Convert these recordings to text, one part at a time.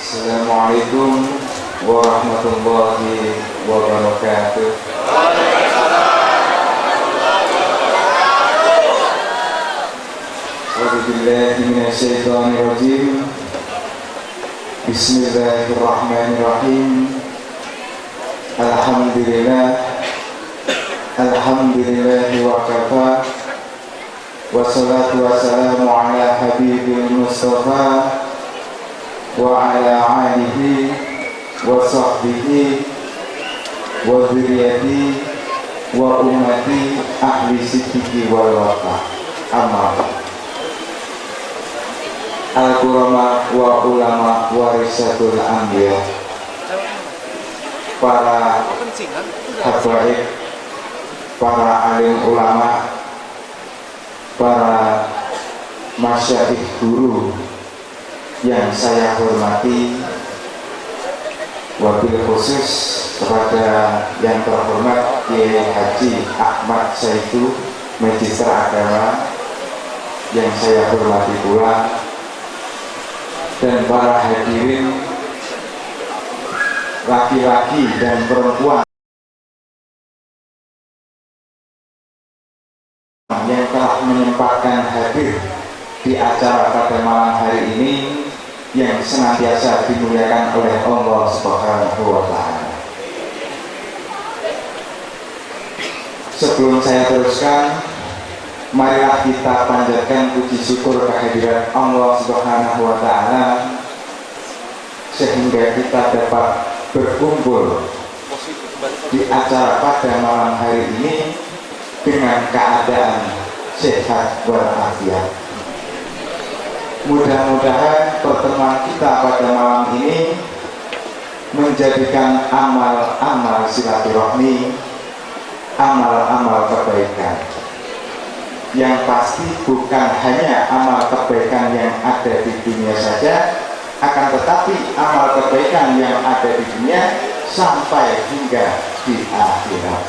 Assalamualaikum warahmatullahi wabarakatuh. A'udzubillahi minasyaitonirrajim. Bismillahirrahmanirrahim. Alhamdulillahi wa kafa. Wassalatu wassalamu ala habibil mustafa wa ala alihi wa sahbihi wa dzurriyyati wa ummati ahli siddiqi wal wafa. Amma al-qurama wa ulama warisatul anbiya. Para habaib, para alim ulama, para masyayikh guru yang saya hormati, wabil khusus kepada yang terhormat Kiai Haji Ahmad Saidu, Magister Agama yang saya hormati pula, dan para hadirin laki-laki dan perempuan yang telah menyempatkan hadir di acara pada malam hari ini yang senantiasa dimuliakan oleh Allah Subhanahu wa Ta'ala. Sebelum saya teruskan, marilah kita panjatkan puji syukur kehadiran Allah Subhanahu wa Ta'ala sehingga kita dapat berkumpul di acara pada malam hari ini dengan keadaan sehat walafiat. Mudah-mudahan pertemuan kita pada malam ini menjadikan amal-amal silaturahmi, amal-amal kebaikan. Yang pasti bukan hanya amal kebaikan yang ada di dunia saja, akan tetapi amal kebaikan yang ada di dunia sampai hingga di akhirat.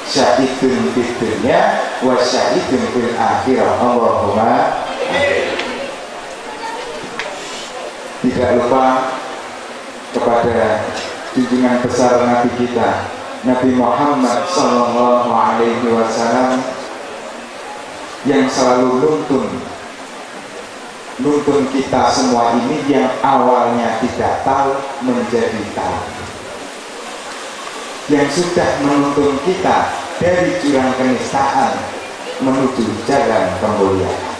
Syahidun fid dunya wa syahidun fil akhirah. Allahumma. Tidak lupa kepada junjungan besar Nabi kita Nabi Muhammad Sallallahu Alaihi Wasallam yang selalu nuntun kita semua ini yang awalnya tidak tahu menjadi tahu, yang sudah menuntun kita dari jurang kenistaan menuju jalan kemuliaan.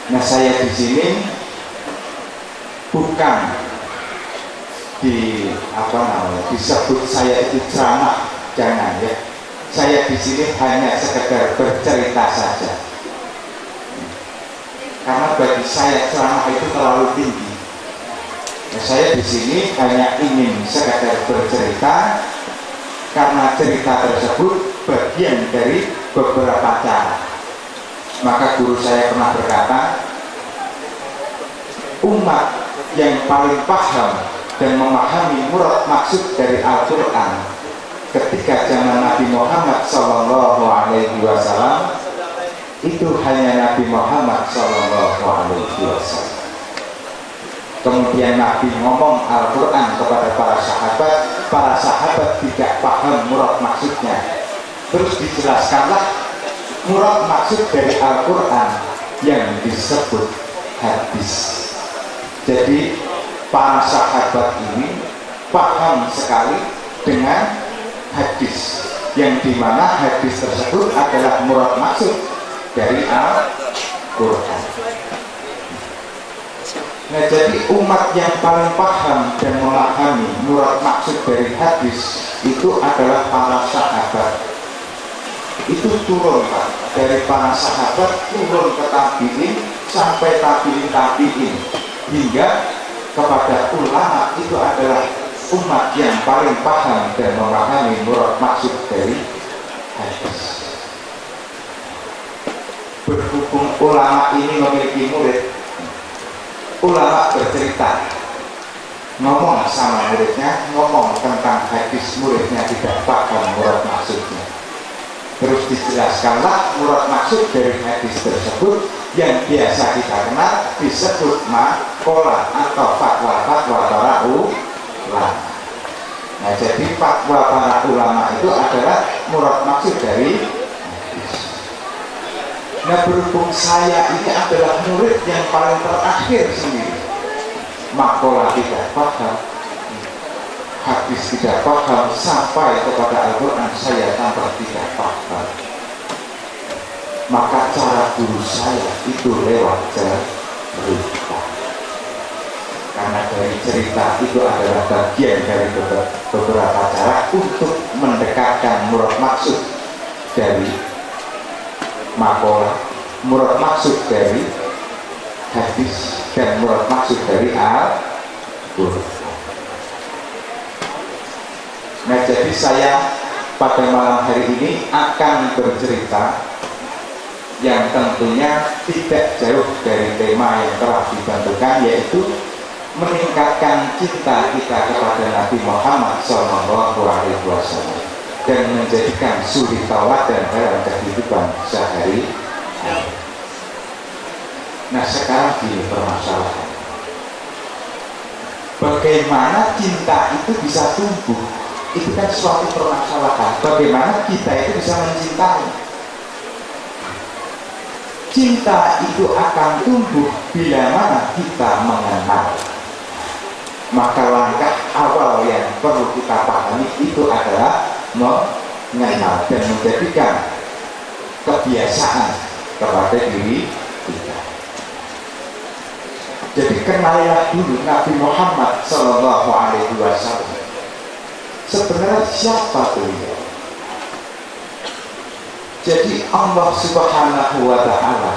Nah, saya di sini bukan disebut saya itu ceramah, jangan ya. Saya di sini hanya sekedar bercerita saja. Karena bagi saya ceramah itu terlalu tinggi. Nah, saya di sini hanya ingin sekedar bercerita karena cerita tersebut bagian dari beberapa cara. Maka guru saya pernah berkata, umat yang paling paham dan memahami murad maksud dari Al-Quran ketika zaman Nabi Muhammad Sallallahu Alaihi Wasallam itu hanya Nabi Muhammad Sallallahu Alaihi Wasallam. Kemudian Nabi ngomong Al-Quran kepada para sahabat tidak paham murad maksudnya. Terus dijelaskanlah murad maksud dari Al-Quran yang disebut hadis. Jadi para sahabat ini paham sekali dengan hadis, yang dimana hadis tersebut adalah murad maksud dari Al-Quran. Nah, jadi umat yang paling paham dan memahami murad maksud dari hadis itu adalah para sahabat. Itu turun Pak, dari para sahabat turun ke tabi'in sampai tabi'in hingga kepada ulama. Itu adalah umat yang paling paham dan memahami murad maksud dari hadis. Berhubung ulama ini memiliki murid, ulama bercerita, ngomong sama muridnya, ngomong tentang hadis, muridnya tidak paham murad maksudnya. Terus dijelaskanlah murad maksud dari hadis tersebut yang biasa kita kenal disebut maqalah atau fatwa-fatwa para ulama. Nah, jadi fatwa para ulama itu adalah murad maksud dari hadis. Nah, berhubung saya ini adalah murid yang paling terakhir sendiri, maqalah tidak paham, hadis tidak paham, sampai kepada Al-Quran saya tampak tidak paham, maka cara guru saya itu lewat cerita. Karena dari cerita itu adalah bagian dari beberapa cara untuk mendekatkan murad maksud dari maqalah, murad maksud dari hadis, dan murad maksud dari Al-Quran. Nah, jadi saya pada malam hari ini akan bercerita yang tentunya tidak jauh dari tema yang telah dibantukan, yaitu meningkatkan cinta kita kepada Nabi Muhammad SAW dan menjadikan suri tauladan dalam kehidupan sehari-hari. Nah, sekarang gini permasalahan, bagaimana cinta itu bisa tumbuh? Itu kan suatu permasalahan. Bagaimana kita itu bisa mencintai? Cinta itu akan tumbuh bila mana kita mengenal. Maka langkah awal yang perlu kita pahami itu adalah mengenal dan menjadikan kebiasaan kepada diri kita. Jadi kenalilah dulu Nabi Muhammad SAW. Sebenarnya siapa beliau? Jadi Allah Subhanahu wa Ta'ala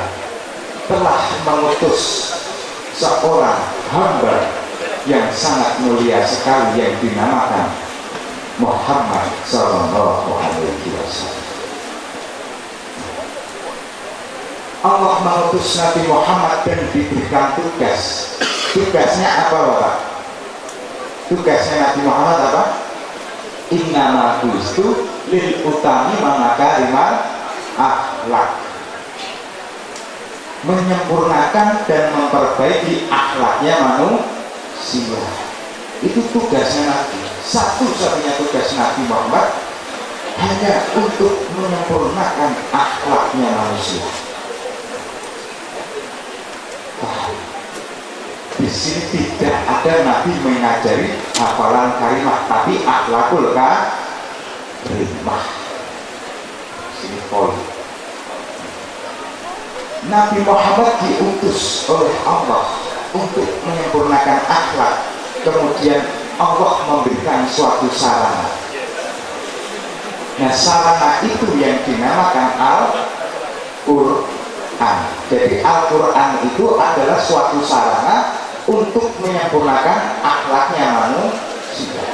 telah mengutus seorang hamba yang sangat mulia sekali yang dinamakan Muhammad SAW. Allah mengutus Nabi Muhammad dan diberikan tugas. Tugasnya apa, Bapak? Tugasnya Nabi Muhammad apa? Innamal bu'istu lil utami manakarimal akhlak, menyempurnakan dan memperbaiki akhlaknya manusia. Itu tugasnya Nabi. Satu-satunya tugas Nabi Muhammad hanya untuk menyempurnakan akhlaknya manusia. Di sini tidak ada Nabi mengajari hafalan kalimah, tapi akhlakul karimah. Sini poin. Nabi Muhammad diutus oleh Allah untuk menyempurnakan akhlak. Kemudian Allah memberikan suatu sarana. Nah, sarana itu yang dinamakan Al-Quran. Jadi Al-Quran itu adalah suatu sarana untuk menyempurnakan akhlaknya manusia.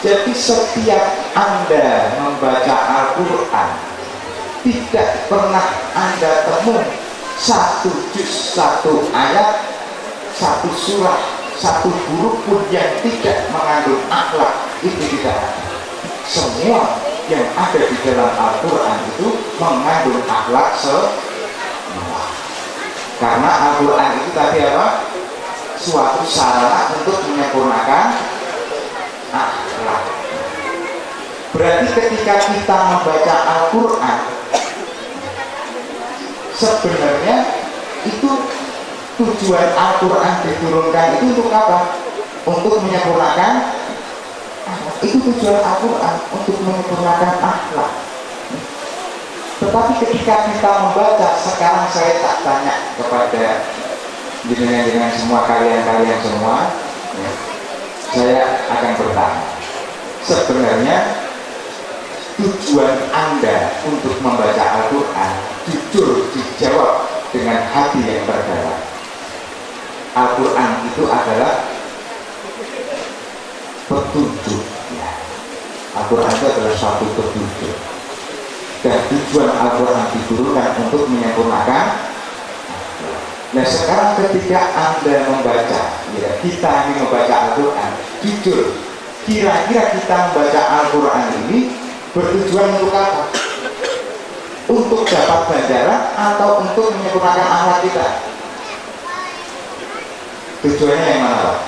Jadi setiap Anda membaca Al-Quran, tidak pernah Anda temui satu juz, satu ayat, satu surah, satu huruf pun yang tidak mengandung akhlak. Itu tidak ada. Semua yang ada di dalam Al-Quran itu mengandung akhlak semua. Karena Al-Quran itu tadi apa? Suatu sarana untuk menyempurnakan akhlak. Berarti ketika kita membaca Al-Quran, sebenarnya itu tujuan Al-Quran diturunkan itu untuk apa? Untuk menyempurnakan akhlak. Itu tujuan Al-Quran, untuk menyempurnakan akhlak. Tetapi ketika kita membaca, sekarang saya tak tanya kepada jenengan semua, kalian semua, ya, saya akan bertanya, sebenarnya tujuan Anda untuk membaca Al-Quran, jujur dijawab dengan hati yang terdalam. Al-Quran itu adalah petunjuk, ya. Al-Quran itu adalah suatu petunjuk. Dan tujuan Al-Quran diturunkan untuk menyempurnakan. Nah, sekarang ketika Anda membaca, ya, kita ini membaca Al-Quran, jujur, kira-kira kita membaca Al-Quran ini Bertujuan untuk apa? Untuk dapat ganjaran atau untuk menyempurnakan akhlak kita? Tujuannya yang mana, Pak?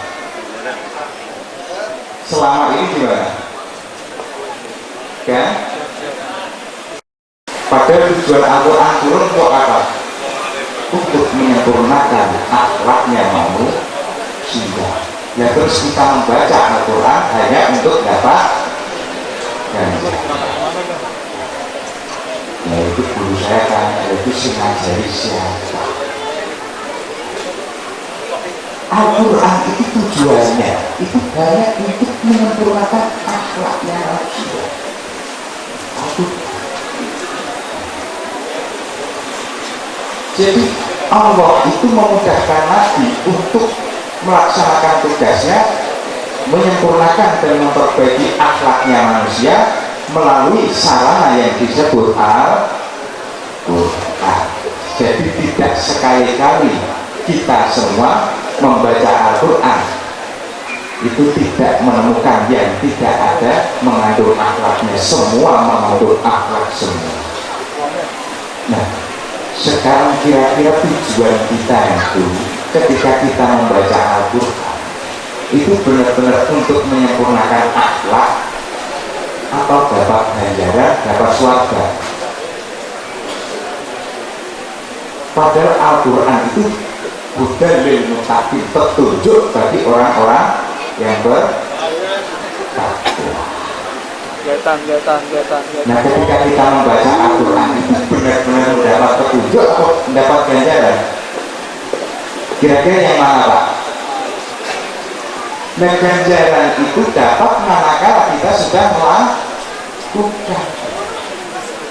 Selama ini gimana? Kan? Padahal tujuan Al-Quran turun untuk apa? Untuk menyempurnakan akhlaknya manusia. Ya terus kita membaca Al-Quran hanya untuk dapat ganjaran. Ya itu guru saya kan, itu sih ngajari siapa? Al-Quran itu tujuannya itu hanya untuk menyempurnakan akhlaknya manusia. Jadi Allah itu memudahkan Nabi untuk melaksanakan tugasnya, menyempurnakan dan memperbaiki akhlaknya manusia melalui sarana yang disebut Al-Quran. Jadi tidak sekali-kali kita semua membaca Al-Quran itu tidak menemukan yang tidak ada mengandung akhlaknya, semua mengandung akhlak semua. Nah, sekarang kira-kira tujuan kita itu ketika kita membaca Al-Quran itu benar-benar untuk menyempurnakan akhlak atau dapat ganjaran, dapat surga? Padahal Al-Quran itu bukan lil muttaqin, petunjuk bagi orang-orang yang bertakwa. Nah, ketika kita membaca Al-Quran itu benar-benar mendapat petunjuk atau mendapat ganjaran? Kira-kira yang mana, Pak? Nah, ganjaran itu dapat manakala kita sudah melakukan,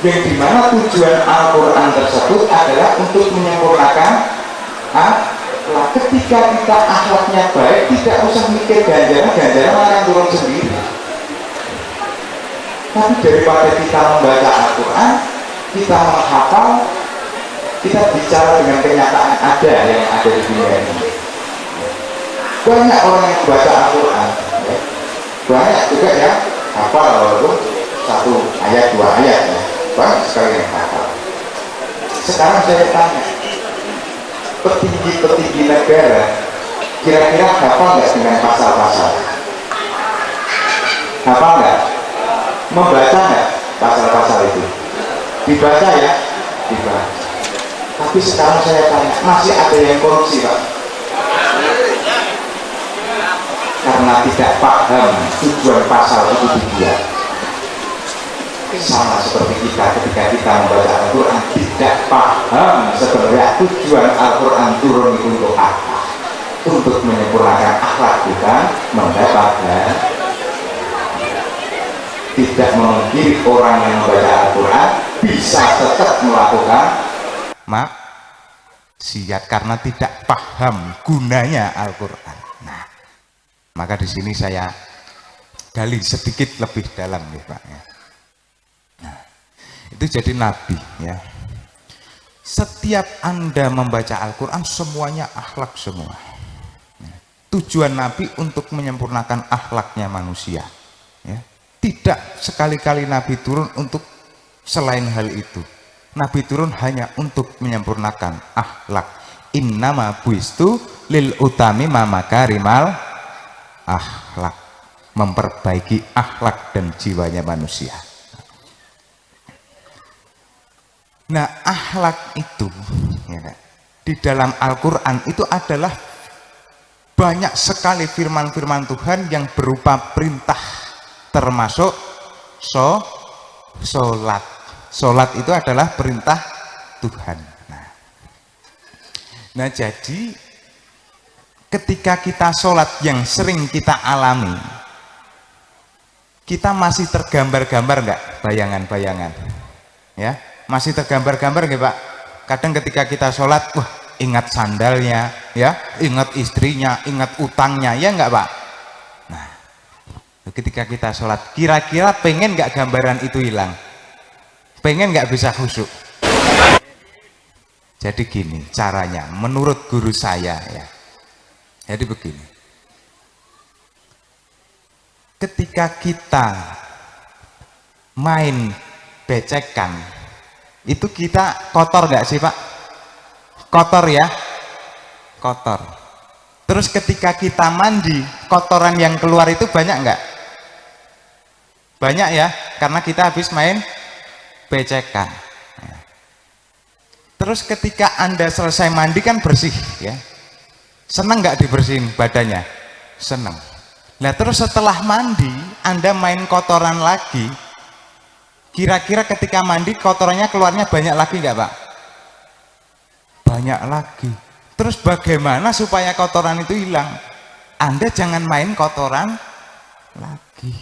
yang dimana tujuan Al-Quran tersebut adalah untuk menyempurnakan akhlak. Ketika kita akhlaknya baik, tidak usah mikir ganjaran akan turun sendiri. Tapi daripada kita membaca Al-Quran, kita menghafal, kita bicara dengan kenyataan ada yang ada di dunia ini. Banyak orang yang membaca Al-Quran, ya. Banyak juga yang hafal walaupun satu ayat, dua ayat, ya. Banyak sekali yang hafal. Sekarang saya tanya, petinggi-petinggi negara kira-kira hafal nggak dengan pasal-pasal? Hafal nggak? Membaca nggak pasal-pasal itu? Dibaca ya? Dibaca. Tapi sekarang saya tanya, masih ada yang korupsi, Pak? Karena tidak paham tujuan pasal itu dibuat. Sama seperti kita ketika kita membaca Al-Quran tidak paham sebenarnya tujuan Al-Quran turun itu untuk apa? Untuk menyempurnakan akhlak kita, mendapatkan. Tidak memungkiri orang yang membaca Al-Quran bisa tetap melakukan maksiat karena tidak paham gunanya Al-Quran. Nah, maka di sini saya gali sedikit lebih dalam nih, Pak. Nah, itu jadi Nabi, ya. Setiap Anda membaca Al-Quran semuanya akhlak semua. Tujuan Nabi untuk menyempurnakan akhlaknya manusia, ya. Tidak sekali-kali Nabi turun untuk selain hal itu. Nabi turun hanya untuk menyempurnakan akhlak. Innama buistu lil utami mamakarimal akhlak, memperbaiki akhlak dan jiwanya manusia. Nah, akhlak itu, ya, di dalam Al-Quran itu adalah banyak sekali firman-firman Tuhan yang berupa perintah, termasuk sholat. Sholat itu adalah perintah Tuhan. Nah, jadi ketika kita sholat yang sering kita alami, kita masih tergambar-gambar nggak bayangan-bayangan? Ya, masih tergambar-gambar nggak, Pak? Kadang ketika kita sholat, wah, ingat sandalnya, ya, ingat istrinya, ingat utangnya, ya nggak, Pak? Nah, ketika kita sholat, kira-kira pengen nggak gambaran itu hilang? Pengen nggak bisa khusyuk? Jadi gini caranya, menurut guru saya, ya. Jadi begini, ketika kita main becekan, itu kita kotor nggak sih Pak? Kotor ya, kotor. Terus ketika kita mandi, kotoran yang keluar itu banyak nggak? Banyak ya, karena kita habis main becekan. Terus ketika Anda selesai mandi kan bersih ya, seneng nggak dibersihin badannya? Seneng. Nah terus setelah mandi Anda main kotoran lagi, kira-kira ketika mandi kotorannya keluarnya banyak lagi nggak Pak? Banyak lagi. Terus bagaimana supaya kotoran itu hilang? Anda jangan main kotoran lagi.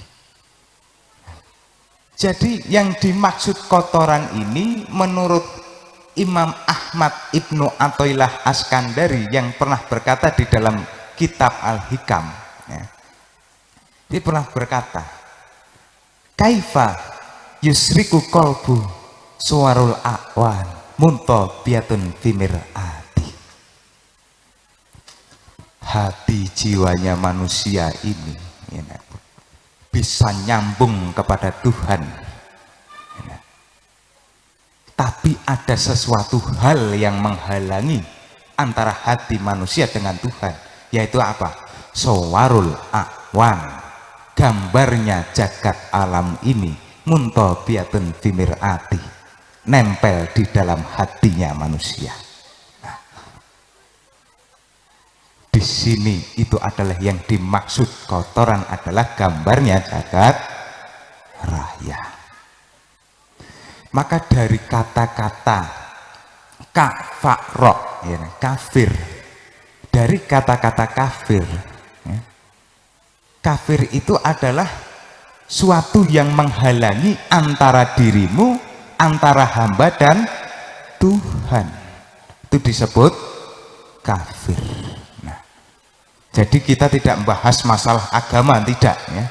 Jadi yang dimaksud kotoran ini menurut Imam Ahmad Ibnu Athaillah Askandari yang pernah berkata di dalam kitab Al-Hikam ya, dia pernah berkata, kaifa yusriku kolbu suwarul awan munto biatun fimir'ati. Hati jiwanya manusia ini ya, bisa nyambung kepada Tuhan, tapi ada sesuatu hal yang menghalangi antara hati manusia dengan Tuhan, yaitu apa? Sawarul awan, gambarnya jagat alam ini muntabiatun fimir'ati, nempel di dalam hatinya manusia. Nah, di sini itu adalah yang dimaksud kotoran adalah gambarnya jagat raya. Maka dari kata-kata kafaro ya, kafir, dari kata-kata kafir ya, kafir itu adalah suatu yang menghalangi antara dirimu, antara hamba dan Tuhan, itu disebut kafir. Nah, jadi kita tidak membahas masalah agama, tidak ya,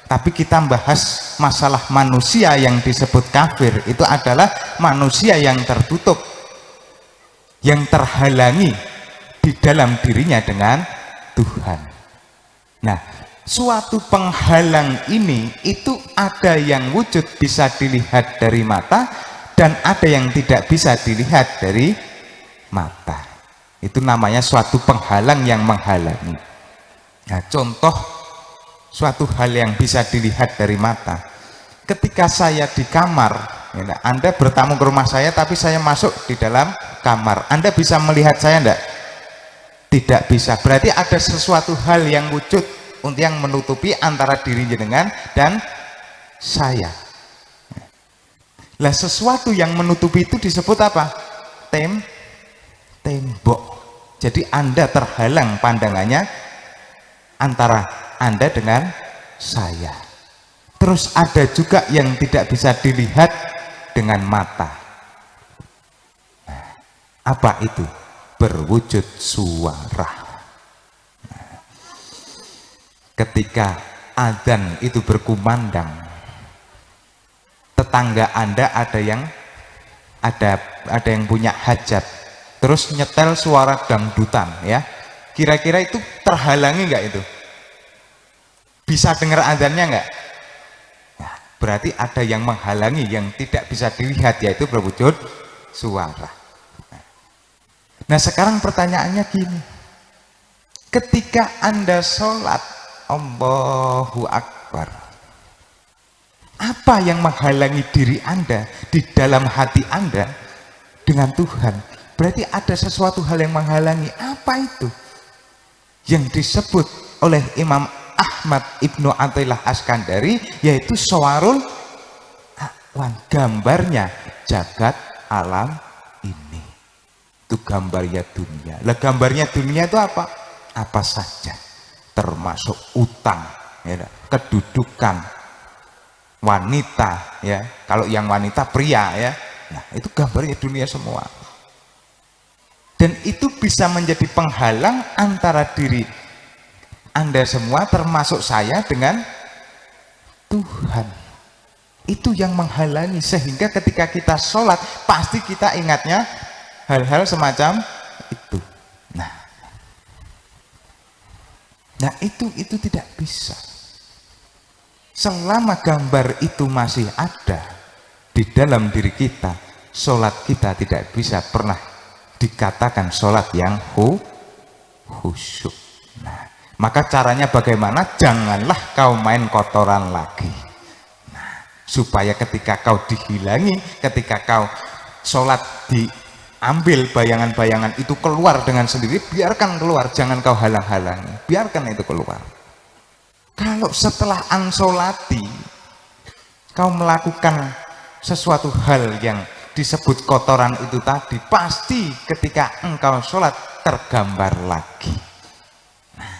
tapi kita membahas masalah manusia. Yang disebut kafir itu adalah manusia yang tertutup, yang terhalangi di dalam dirinya dengan Tuhan. Nah, suatu penghalang ini itu ada yang wujud bisa dilihat dari mata dan ada yang tidak bisa dilihat dari mata. Itu namanya suatu penghalang yang menghalangi. Nah, contoh suatu hal yang bisa dilihat dari mata, ketika saya di kamar ya, Anda bertamu ke rumah saya tapi saya masuk di dalam kamar, Anda bisa melihat saya enggak? Tidak bisa. Berarti ada sesuatu hal yang wujud untuk yang menutupi antara diri jenengan dan saya. Lah sesuatu yang menutupi itu disebut apa? Tembok. Jadi Anda terhalang pandangannya antara Anda dengan saya. Terus ada juga yang tidak bisa dilihat dengan mata. Nah, apa itu? Berwujud suara. Ketika adzan itu berkumandang, tetangga Anda ada yang punya hajat, terus nyetel suara dangdutan ya, kira-kira itu terhalangi nggak itu? Bisa dengar adzannya nggak? Nah, berarti ada yang menghalangi yang tidak bisa dilihat, yaitu berwujud suara. Nah sekarang pertanyaannya gini, ketika Anda sholat Allahu Akbar, apa yang menghalangi diri Anda di dalam hati Anda dengan Tuhan? Berarti ada sesuatu hal yang menghalangi. Apa itu? Yang disebut oleh Imam Ahmad Ibnu Athaillah Askandari, yaitu sawarul awan, gambarnya jagat alam ini. Itu gambarnya dunia. Lah gambarnya dunia itu apa? Apa saja, termasuk utang ya, kedudukan, wanita ya, kalau yang wanita pria ya, nah itu gambarnya dunia semua. Dan itu bisa menjadi penghalang antara diri Anda semua termasuk saya dengan Tuhan. Itu yang menghalangi, sehingga ketika kita sholat pasti kita ingatnya hal-hal semacam itu. Nah itu tidak bisa. Selama gambar itu masih ada di dalam diri kita, sholat kita tidak bisa pernah dikatakan sholat yang khusyuk. Nah, maka caranya bagaimana? Janganlah kau main kotoran lagi. Nah, supaya ketika kau dihilangi, ketika kau sholat diambil bayangan-bayangan itu keluar dengan sendiri, biarkan keluar, jangan kau halang-halangi, biarkan itu keluar. Kalau setelah ansolati kau melakukan sesuatu hal yang disebut kotoran itu tadi, pasti ketika engkau sholat tergambar lagi. Nah,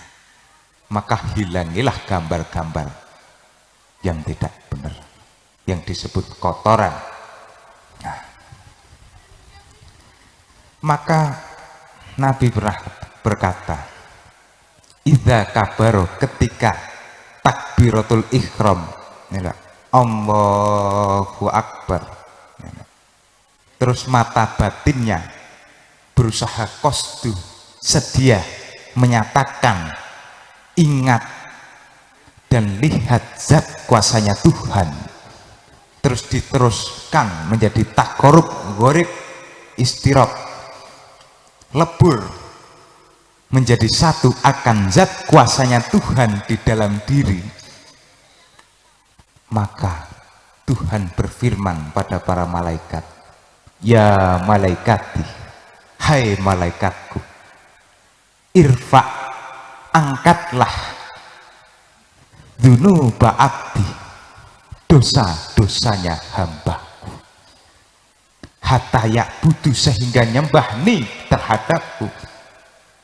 maka hilangilah gambar-gambar yang tidak benar, yang disebut kotoran. Nah, maka Nabi pernah berkata, idza kabaro, ketika takbiratul ihram, Allahu Akbar, terus mata batinnya berusaha qasdu, sedia menyatakan ingat dan lihat zat kuasanya Tuhan, terus diteruskan menjadi takorub, gorib, istirab, lebur menjadi satu akan zat kuasanya Tuhan di dalam diri, maka Tuhan berfirman pada para malaikat, ya malaikati, hai malaikatku, irfa, angkatlah dzunuba abdi, dosa-dosanya hambaku, hatta ya'budu, sehingga nyembah nih terhadapku,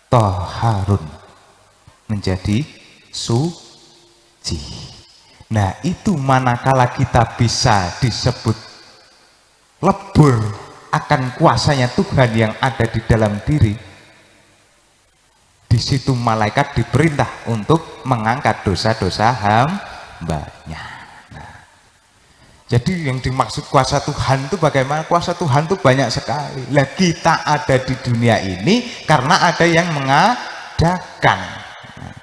toharun, menjadi suci. Nah, itu manakala kita bisa disebut lebur akan kuasanya Tuhan yang ada di dalam diri, di situ malaikat diperintah untuk mengangkat dosa-dosa hambanya. Nah, jadi yang dimaksud kuasa Tuhan itu bagaimana? Kuasa Tuhan itu banyak sekali. Lah, kita ada di dunia ini karena ada yang mengadakan. Nah,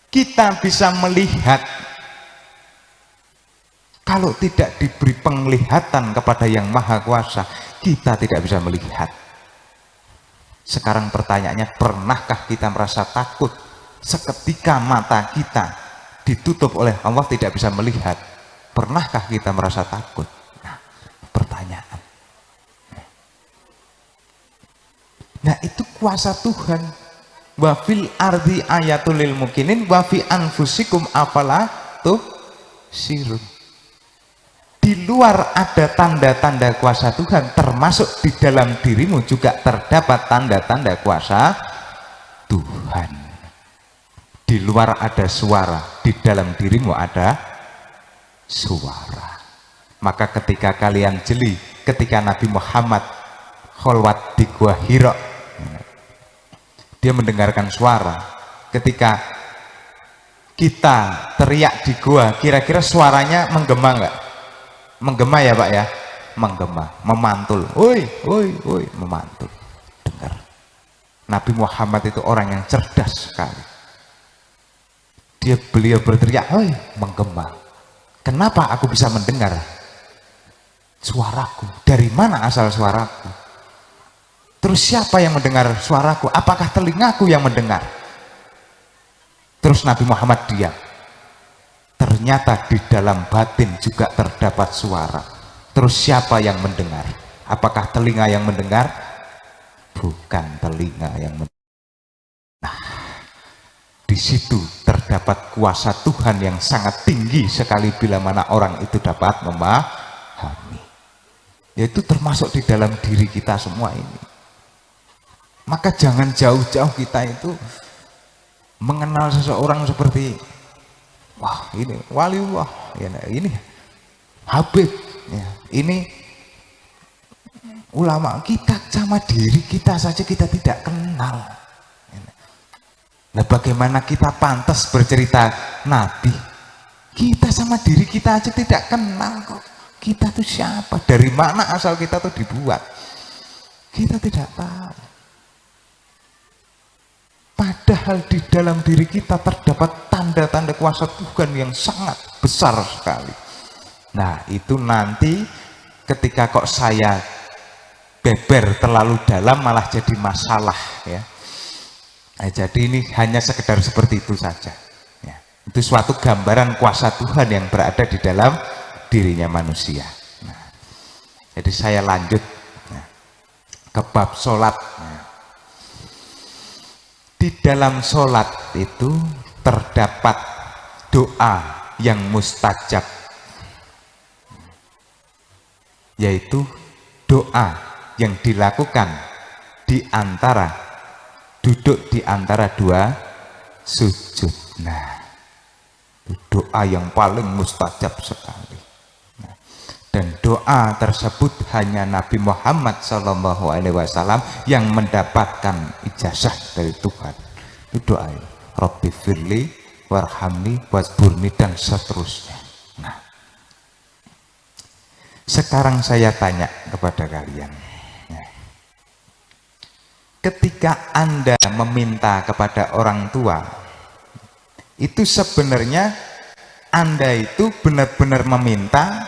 kita bisa melihat. Kalau tidak diberi penglihatan kepada yang maha kuasa, kita tidak bisa melihat. Sekarang pertanyaannya, pernahkah kita merasa takut seketika mata kita ditutup oleh Allah tidak bisa melihat? Pernahkah kita merasa takut? Nah, pertanyaan. Nah, itu kuasa Tuhan. Wa fil ardi ayatul lil mukminin wa fi anfusikum afala tubsirun. Di luar ada tanda-tanda kuasa Tuhan, termasuk di dalam dirimu juga terdapat tanda-tanda kuasa Tuhan. Di luar ada suara, di dalam dirimu ada suara. Maka ketika kalian jeli, ketika Nabi Muhammad kholwat di Gua Hira, dia mendengarkan suara. Ketika kita teriak di gua, kira-kira suaranya menggema nggak? Menggema ya Pak ya? Menggema, memantul, woi, woi, woi, memantul. Dengar, Nabi Muhammad itu orang yang cerdas sekali. Beliau berteriak, woi, menggema. Kenapa aku bisa mendengar suaraku? Dari mana asal suaraku? Terus siapa yang mendengar suaraku? Apakah telingaku yang mendengar? Terus Nabi Muhammad diam. Ternyata di dalam batin juga terdapat suara. Terus siapa yang mendengar? Apakah telinga yang mendengar? Bukan telinga yang mendengar. Nah, di situ terdapat kuasa Tuhan yang sangat tinggi sekali bila mana orang itu dapat memahami. Yaitu termasuk di dalam diri kita semua ini. Maka jangan jauh-jauh kita itu mengenal seseorang seperti, wah ini waliullah, ya, ini Habib, ya, ini ulama. Kita sama diri kita saja kita tidak kenal. Nah, bagaimana kita pantas bercerita Nabi? Kita sama diri kita aja tidak kenal kok. Kita tuh siapa? Dari mana asal kita tuh dibuat? Kita tidak tahu. Padahal di dalam diri kita terdapat tanda-tanda kuasa Tuhan yang sangat besar sekali. Nah, itu nanti ketika kok saya beber terlalu dalam malah jadi masalah ya. Nah, jadi ini hanya sekedar seperti itu saja ya. Itu suatu gambaran kuasa Tuhan yang berada di dalam dirinya manusia. Nah, jadi saya lanjut ya, ke bab sholat ya. Di dalam sholat itu terdapat doa yang mustajab, yaitu doa yang dilakukan di antara duduk di antara dua sujud. Nah, doa yang paling mustajab sekali. Nah, dan doa tersebut hanya Nabi Muhammad SAW yang mendapatkan ijazah dari Tuhan. Itu doa Rabbi firli warhamni wasburni dan seterusnya. Nah, sekarang saya tanya kepada kalian, ketika Anda meminta kepada orang tua, itu sebenarnya Anda itu benar-benar meminta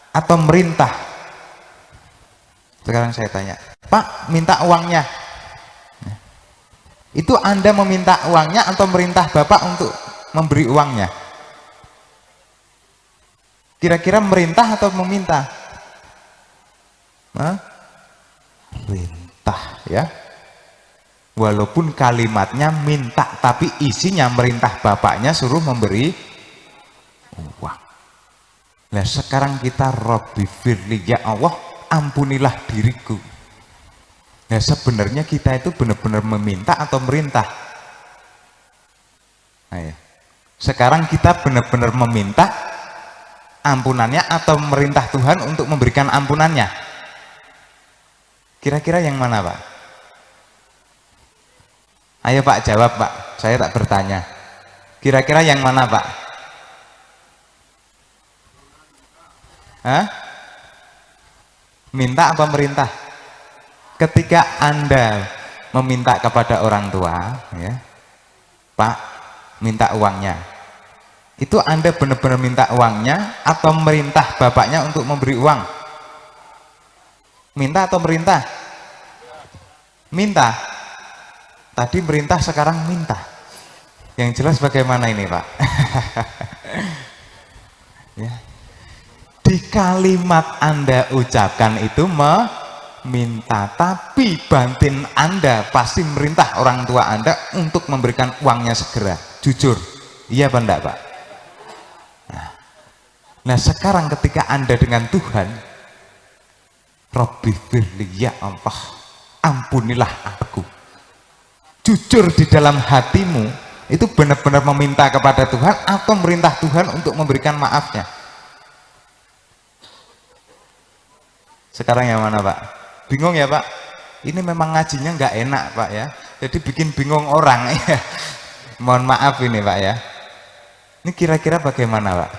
atau merintah? Sekarang saya tanya, Pak, minta uangnya. Itu Anda meminta uangnya atau merintah Bapak untuk memberi uangnya? Kira-kira merintah atau meminta? Merintah ya. Walaupun kalimatnya minta, tapi isinya merintah bapaknya suruh memberi uang. Nah, sekarang kita Rabbi firli, ya Allah ampunilah diriku. Nah, sebenarnya kita itu benar-benar meminta atau merintah? Nah, ya. Sekarang kita benar-benar meminta ampunannya atau merintah Tuhan untuk memberikan ampunannya? Kira-kira yang mana, Pak? Ayo Pak, jawab Pak, saya tak bertanya. Kira-kira yang mana Pak? Hah? Minta apa merintah? Ketika Anda meminta kepada orang tua ya, Pak, minta uangnya, itu Anda benar-benar minta uangnya atau merintah bapaknya untuk memberi uang? Minta atau merintah? Minta. Tadi merintah, sekarang minta. Yang jelas bagaimana ini Pak? Ya. Di kalimat Anda ucapkan itu meminta, tapi batin Anda pasti merintah orang tua Anda untuk memberikan uangnya segera. Jujur, iya apa enggak Pak? Nah sekarang ketika Anda dengan Tuhan, Rabbi firli, ya Allah ampunilah aku. Jujur di dalam hatimu itu benar-benar meminta kepada Tuhan atau merintah Tuhan untuk memberikan maafnya? Sekarang yang mana Pak? Bingung ya Pak? Ini memang ngajinya nggak enak Pak ya, jadi bikin bingung orang ya. Mohon maaf ini Pak ya. Ini kira-kira bagaimana Pak?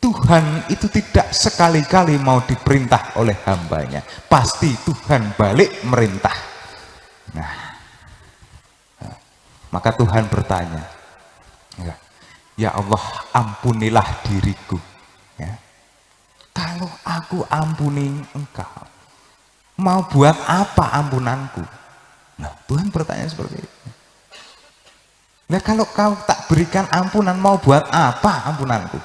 Tuhan itu tidak sekali-kali mau diperintah oleh hambanya, pasti Tuhan balik merintah. Nah, maka Tuhan bertanya, ya Allah ampunilah diriku ya. Kalau aku ampuni engkau, mau buat apa ampunanku? Nah Tuhan bertanya seperti itu. Nah kalau kau tak berikan ampunan, mau buat apa ampunanku?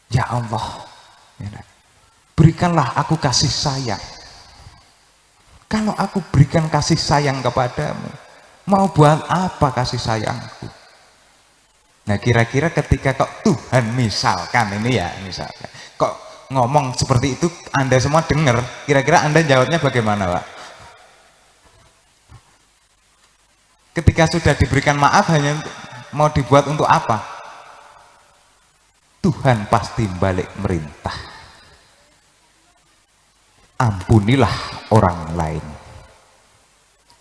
Ya Allah, berikanlah aku kasih sayang. Kalau aku berikan kasih sayang kepadamu, mau buat apa kasih sayangku? Nah kira-kira ketika kok Tuhan misalkan ini ya, misalkan kok ngomong seperti itu, Anda semua dengar, kira-kira Anda jawabnya bagaimana Pak? Ketika sudah diberikan maaf, hanya mau dibuat untuk apa? Tuhan pasti balik merintah, ampunilah orang lain.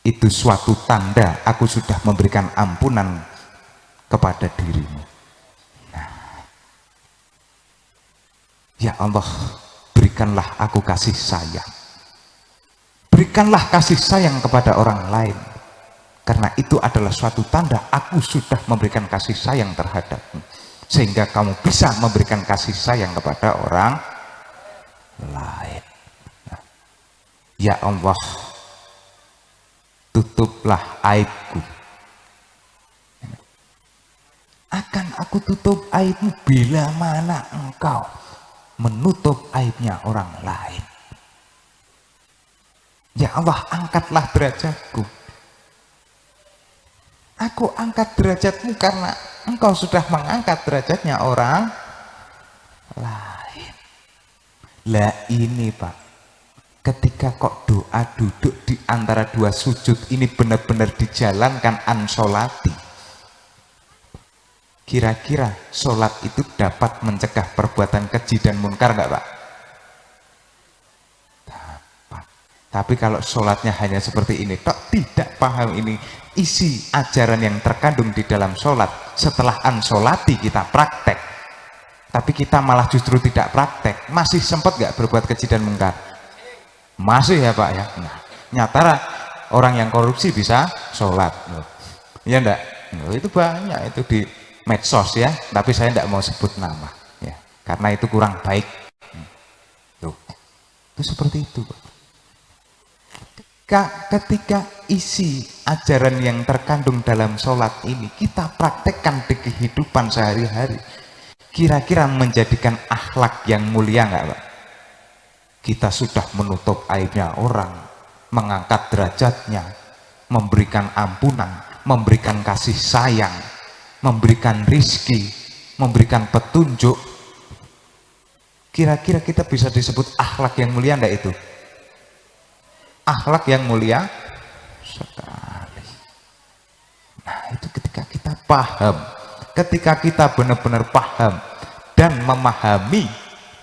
Itu suatu tanda aku sudah memberikan ampunan kepada dirimu. Nah, ya Allah berikanlah aku kasih sayang, berikan berikanlah kasih sayang kepada orang lain, karena itu adalah suatu tanda aku sudah memberikan kasih sayang terhadapmu, sehingga kamu bisa memberikan kasih sayang kepada orang lain. Nah, ya Allah, tutuplah aibku, akan aku tutup aibmu bila mana engkau menutup aibnya orang lain. Ya Allah, angkatlah derajatku. Aku angkat derajatmu karena engkau sudah mengangkat derajatnya orang lain. Lah ini Pak, ketika kok doa duduk di antara dua sujud ini benar-benar dijalankan ansolati, kira-kira sholat itu dapat mencegah perbuatan keji dan munkar enggak Pak? Dapat. Tapi kalau sholatnya hanya seperti ini, tok, tidak paham ini isi ajaran yang terkandung di dalam sholat, setelah ansolati kita praktek, tapi kita malah justru tidak praktek, masih sempat nggak berbuat keji dan munkar? Masih ya Pak ya. Nah, nyata orang yang korupsi bisa sholat, ya enggak? Itu banyak itu di medsos ya, tapi saya tidak mau sebut nama ya, karena itu kurang baik. Tuh. Itu seperti itu Pak. Ketika isi ajaran yang terkandung dalam sholat ini kita praktekkan di kehidupan sehari-hari, kira-kira menjadikan akhlak yang mulia nggak Pak? Kita sudah menutup aibnya orang, mengangkat derajatnya, memberikan ampunan, memberikan kasih sayang, memberikan rizki, memberikan petunjuk. Kira-kira kita bisa disebut akhlak yang mulia enggak itu? Akhlak yang mulia sekali. Nah, itu ketika kita paham, ketika kita benar-benar paham dan memahami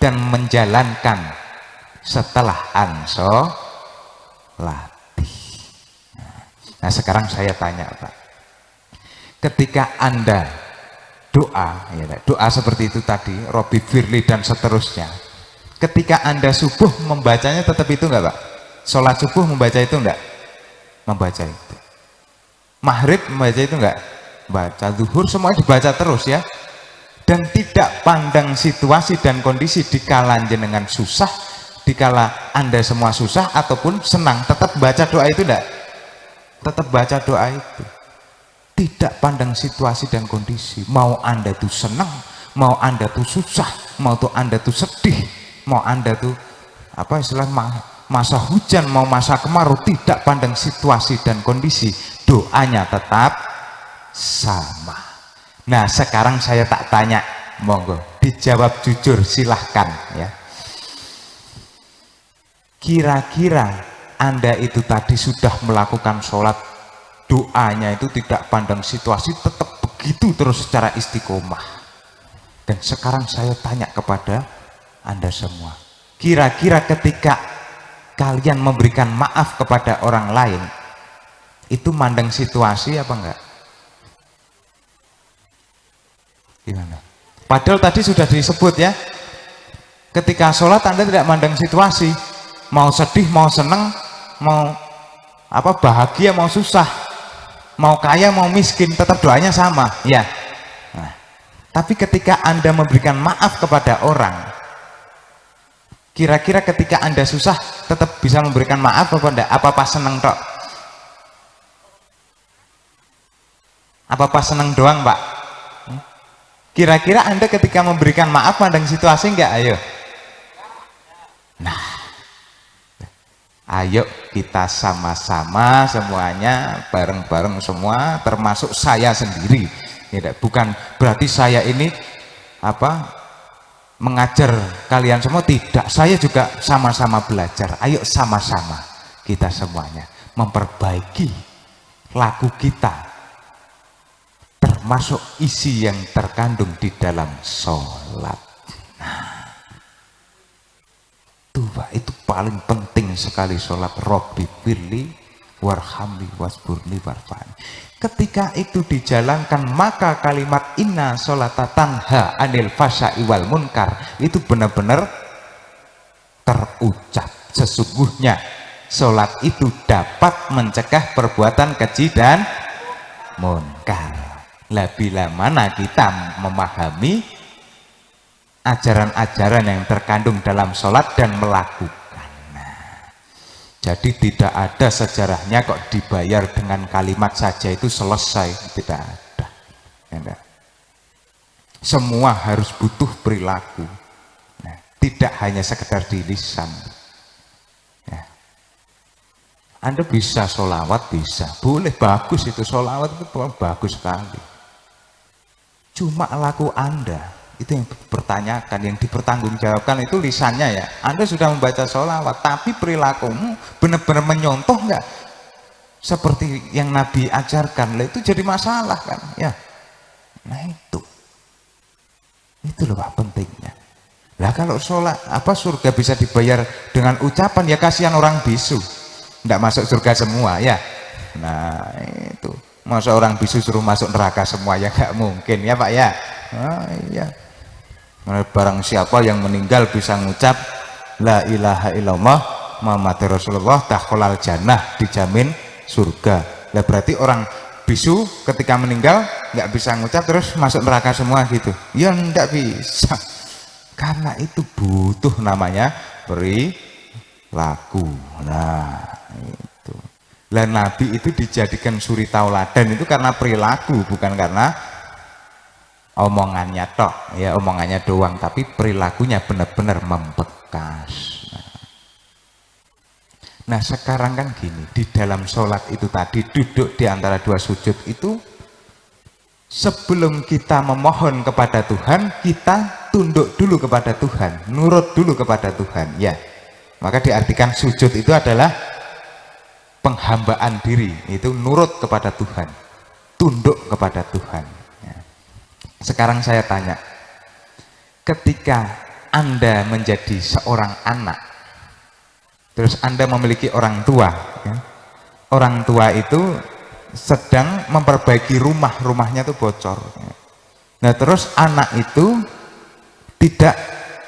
dan menjalankan setelah ansolati. Nah, sekarang saya tanya Pak, ketika Anda doa, ya, doa seperti itu tadi, Robbi Firli dan seterusnya, ketika Anda subuh membacanya tetap itu enggak Pak? Sholat subuh membaca itu enggak? Membaca itu. Maghrib membaca itu enggak? Baca. Zuhur semuanya dibaca terus ya. Dan tidak pandang situasi dan kondisi, dikala jenengan susah, dikala Anda semua susah ataupun senang, tetap baca doa itu enggak? Tetap baca doa itu. Tidak pandang situasi dan kondisi, mau Anda tuh senang, mau Anda tuh susah, mau tuh Anda tuh sedih, mau Anda tuh apa istilah masa hujan, mau masa kemarau, tidak pandang situasi dan kondisi, doanya tetap sama. Nah, sekarang saya tak tanya, monggo dijawab jujur, silahkan ya. Kira-kira Anda itu tadi sudah melakukan sholat, doanya itu tidak pandang situasi, tetap begitu terus secara istiqomah. Dan sekarang saya tanya kepada Anda semua, kira-kira ketika kalian memberikan maaf kepada orang lain, itu mandang situasi apa enggak? Gimana? Padahal tadi sudah disebut ya, ketika sholat Anda tidak mandang situasi, mau sedih, mau senang, mau apa bahagia, mau susah, mau kaya, mau miskin, tetap doanya sama ya. Nah, tapi ketika Anda memberikan maaf kepada orang, kira-kira ketika Anda susah tetap bisa memberikan maaf apa enggak? Apa pas seneng tok? Apa pas seneng doang Pak? Kira-kira Anda ketika memberikan maaf mandang situasi enggak? Ayo. Nah, ayo kita sama-sama semuanya, bareng-bareng semua, termasuk saya sendiri. Bukan berarti saya ini apa mengajar kalian semua, tidak, saya juga sama-sama belajar. Ayo sama-sama kita semuanya memperbaiki laku kita, termasuk isi yang terkandung di dalam sholat. Nah, itu paling penting sekali sholat. Robbi firli warhamni wasburni warfani. Ketika itu dijalankan, maka kalimat inna sholata tanha anil fasya'i wal munkar itu benar-benar terucap. Sesungguhnya sholat itu dapat mencegah perbuatan keji dan munkar. Lah bila mana kita memahami ajaran-ajaran yang terkandung dalam sholat dan melakukan, jadi tidak ada sejarahnya kok dibayar dengan kalimat saja itu selesai, tidak ada. Ya, semua harus butuh perilaku, tidak hanya sekedar di lisan. Ya. Anda bisa sholawat, bisa, boleh, bagus itu, sholawat itu bagus sekali. Cuma laku Anda itu yang dipertanyakan, yang dipertanggungjawabkan itu lisannya ya. Anda sudah membaca sholawat, tapi perilakumu benar-benar menyontoh nggak seperti yang Nabi ajarkan? Lah itu jadi masalah kan ya. Nah itu loh Pak pentingnya. Lah kalau sholat surga bisa dibayar dengan ucapan, ya kasihan orang bisu, nggak masuk surga semua ya. Nah itu masa orang bisu suruh masuk neraka semua, ya nggak mungkin ya Pak ya. Iya. Barang siapa yang meninggal bisa ngucap la ilaha illallah Muhammad Rasulullah dakhalal jannah, dijamin surga. Lah berarti orang bisu ketika meninggal nggak bisa ngucap terus masuk neraka semua gitu? Ya nggak bisa, karena itu butuh namanya perilaku. Nah itu lah, Nabi itu dijadikan suri tauladan itu karena perilaku, bukan karena omongannya tok ya, omongannya doang, tapi perilakunya benar-benar membekas. Nah sekarang kan gini, di dalam sholat itu tadi duduk di antara dua sujud itu, sebelum kita memohon kepada Tuhan, kita tunduk dulu kepada Tuhan, nurut dulu kepada Tuhan ya. Maka diartikan sujud itu adalah penghambaan diri, itu nurut kepada Tuhan, tunduk kepada Tuhan. Sekarang saya tanya, ketika Anda menjadi seorang anak, terus Anda memiliki orang tua ya, orang tua itu sedang memperbaiki rumahnya itu bocor ya. Nah terus anak itu tidak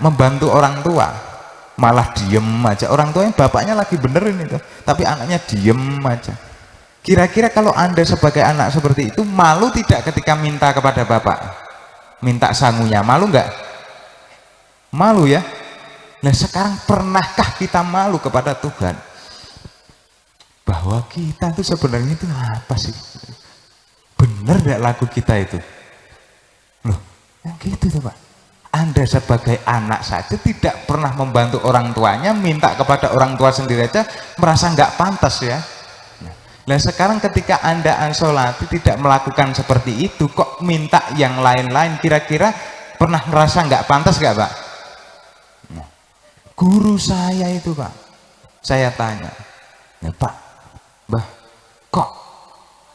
membantu orang tua, malah diem aja. Orang tuanya, bapaknya lagi benerin itu, tapi anaknya diem aja. Kira-kira kalau Anda sebagai anak seperti itu, malu tidak ketika minta kepada bapak? Minta sangunya, malu nggak? Malu ya. Nah sekarang pernahkah kita malu kepada Tuhan bahwa kita itu sebenarnya itu apa sih? Bener nggak lagu kita itu? Loh, yang gitu tuh Pak. Anda sebagai anak saja tidak pernah membantu orang tuanya, minta kepada orang tua sendiri aja merasa nggak pantas ya. Nah sekarang ketika Anda ansolati tidak melakukan seperti itu, kok minta yang lain-lain, kira-kira pernah ngerasa nggak pantas nggak Pak? Nah, guru saya itu Pak, saya tanya, ya Pak, Mbah, kok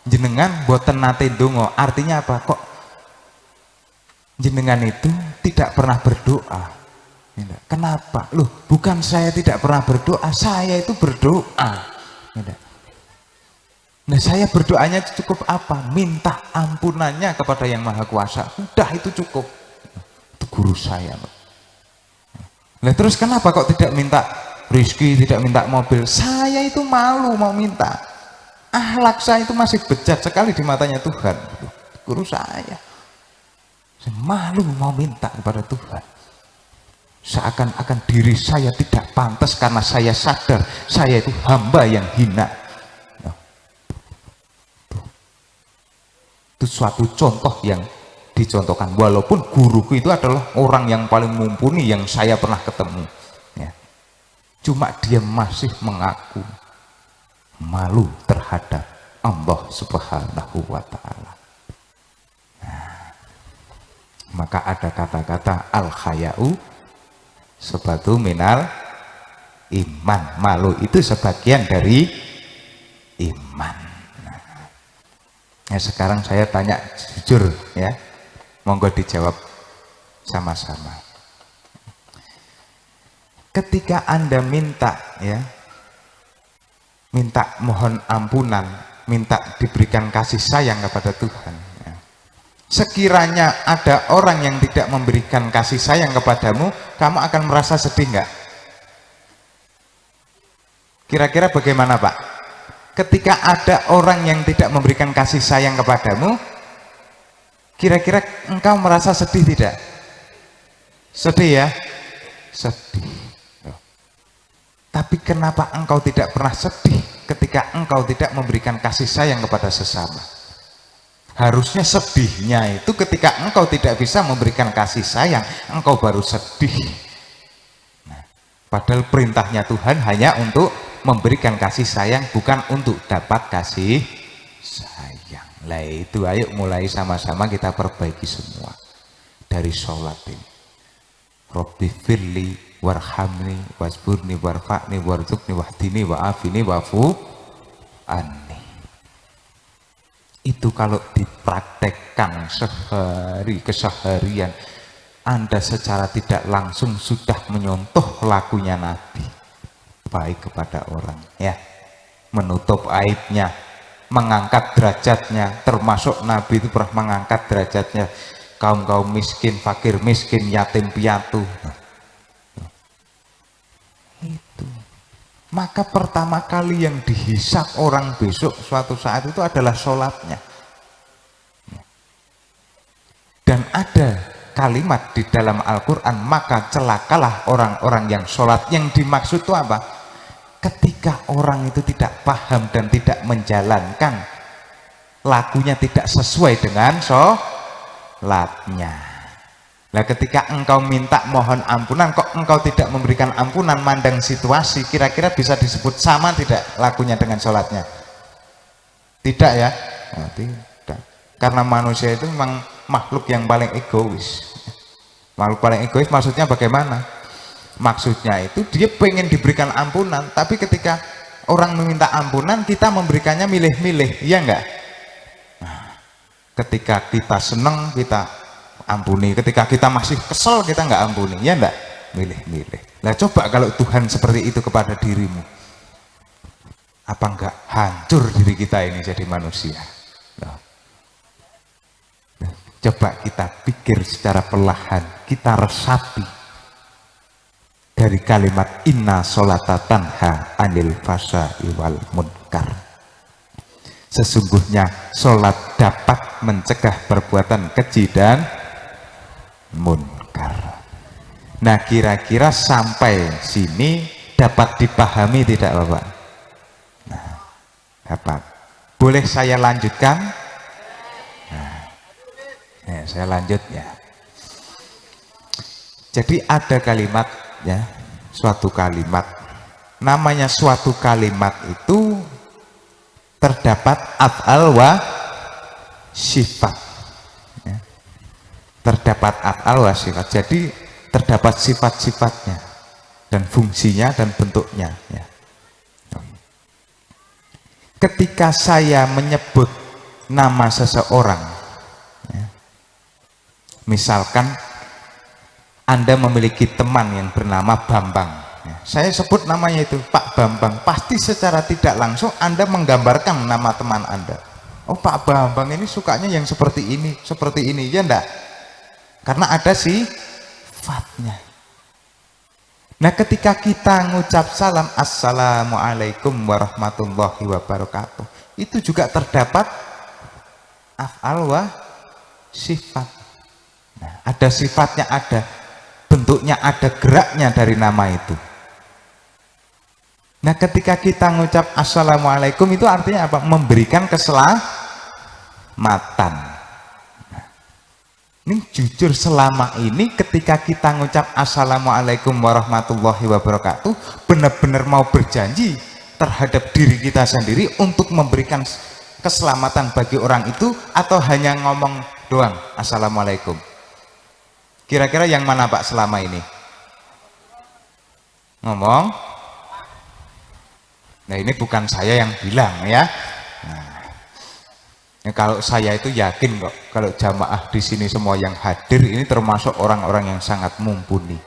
jenengan boten nate ndonga, artinya apa? Kok jenengan itu tidak pernah berdoa? Kenapa? Loh, bukan saya tidak pernah berdoa, saya itu berdoa. Nah saya berdoanya cukup apa? Minta ampunannya kepada yang maha kuasa, udah itu cukup. Itu guru saya. Nah terus kenapa kok tidak minta rezeki, tidak minta mobil? Saya itu malu mau minta. Akhlak saya itu masih bejat sekali di matanya Tuhan. Guru saya malu mau minta kepada Tuhan, seakan-akan diri saya tidak pantas karena saya sadar saya itu hamba yang hina. Itu suatu contoh yang dicontohkan, walaupun guruku itu adalah orang yang paling mumpuni yang saya pernah ketemu ya. Cuma dia masih mengaku malu terhadap Allah Subhanahu wa ta'ala. Nah, maka ada kata-kata al-khaya'u sebatu minal iman, malu itu sebagian dari iman. Ya, sekarang saya tanya jujur ya, monggo dijawab sama-sama. Ketika Anda minta ya, minta mohon ampunan, minta diberikan kasih sayang kepada Tuhan ya. Sekiranya ada orang yang tidak memberikan kasih sayang kepadamu, kamu akan merasa sedih nggak? Kira-kira bagaimana Pak? Ketika ada orang yang tidak memberikan kasih sayang kepadamu, kira-kira engkau merasa sedih tidak? Sedih ya? Sedih. Tapi kenapa engkau tidak pernah sedih ketika engkau tidak memberikan kasih sayang kepada sesama? Harusnya sedihnya itu ketika engkau tidak bisa memberikan kasih sayang, engkau baru sedih. Nah, padahal perintahnya Tuhan hanya untuk memberikan kasih sayang, bukan untuk dapat kasih sayang. Lah itu, ayo mulai sama-sama kita perbaiki semua dari sholat ini. Robbi firli warhamni wasburni warfa'ni warzuqni wahdini wa'afini wa'fu anni. Itu kalau dipraktekkan sehari keseharian, Anda secara tidak langsung sudah menyontoh lakunya Nabi, baik kepada orang ya, menutup aibnya, mengangkat derajatnya. Termasuk Nabi itu pernah mengangkat derajatnya kaum-kaum miskin, fakir miskin, yatim piatu. Itu. Maka pertama kali yang dihisap orang besok suatu saat itu adalah sholatnya. Dan ada kalimat di dalam Al-Quran, maka celakalah orang-orang yang sholat. Yang dimaksud itu apa? Ketika orang itu tidak paham dan tidak menjalankan, lakunya tidak sesuai dengan sholatnya. Nah, ketika engkau minta mohon ampunan, kok engkau tidak memberikan ampunan, mandang situasi, kira-kira bisa disebut sama tidak lakunya dengan sholatnya? Tidak ya? Nah, tidak. Karena manusia itu memang makhluk yang paling egois. Makhluk paling egois maksudnya bagaimana? Maksudnya itu dia pengen diberikan ampunan, tapi ketika orang meminta ampunan, kita memberikannya milih-milih, iya enggak? Nah, ketika kita senang, kita ampuni. Ketika kita masih kesel, kita nggak ampuni, ya enggak? Milih-milih. Nah, coba kalau Tuhan seperti itu kepada dirimu, apa enggak hancur diri kita ini jadi manusia? Nah, coba kita pikir secara perlahan, kita resapi dari kalimat inna sholata tanha anil fasya'i wal munkar. Sesungguhnya sholat dapat mencegah perbuatan keji dan munkar. Nah, kira-kira sampai sini dapat dipahami tidak Bapak? Nah, dapat. Boleh saya lanjutkan? Nah, saya lanjut ya. Jadi ada kalimat ya, suatu kalimat. Namanya suatu kalimat itu terdapat af'al wa sifat. Terdapat af'al wa sifat, jadi terdapat sifat-sifatnya dan fungsinya dan bentuknya ya. Ketika saya menyebut nama seseorang ya, misalkan Anda memiliki teman yang bernama Bambang ya, saya sebut namanya itu Pak Bambang, pasti secara tidak langsung Anda menggambarkan nama teman Anda. Oh, Pak Bambang ini sukanya yang seperti ini, ya enggak? Karena ada sifatnya. Nah, ketika kita ngucap salam assalamualaikum warahmatullahi wabarakatuh, itu juga terdapat af'al wa sifat. Nah, ada sifatnya, ada bentuknya, ada geraknya dari nama itu. Nah, ketika kita ngucap assalamualaikum itu artinya apa? Memberikan keselamatan. Ini jujur selama ini ketika kita ngucap assalamualaikum warahmatullahi wabarakatuh, benar-benar mau berjanji terhadap diri kita sendiri untuk memberikan keselamatan bagi orang itu, atau hanya ngomong doang assalamualaikum? Kira-kira yang mana Pak selama ini? Ngomong? Nah, ini bukan saya yang bilang ya. Ya, kalau saya itu yakin kok, kalau jamaah di sini semua yang hadir ini termasuk orang-orang yang sangat mumpuni.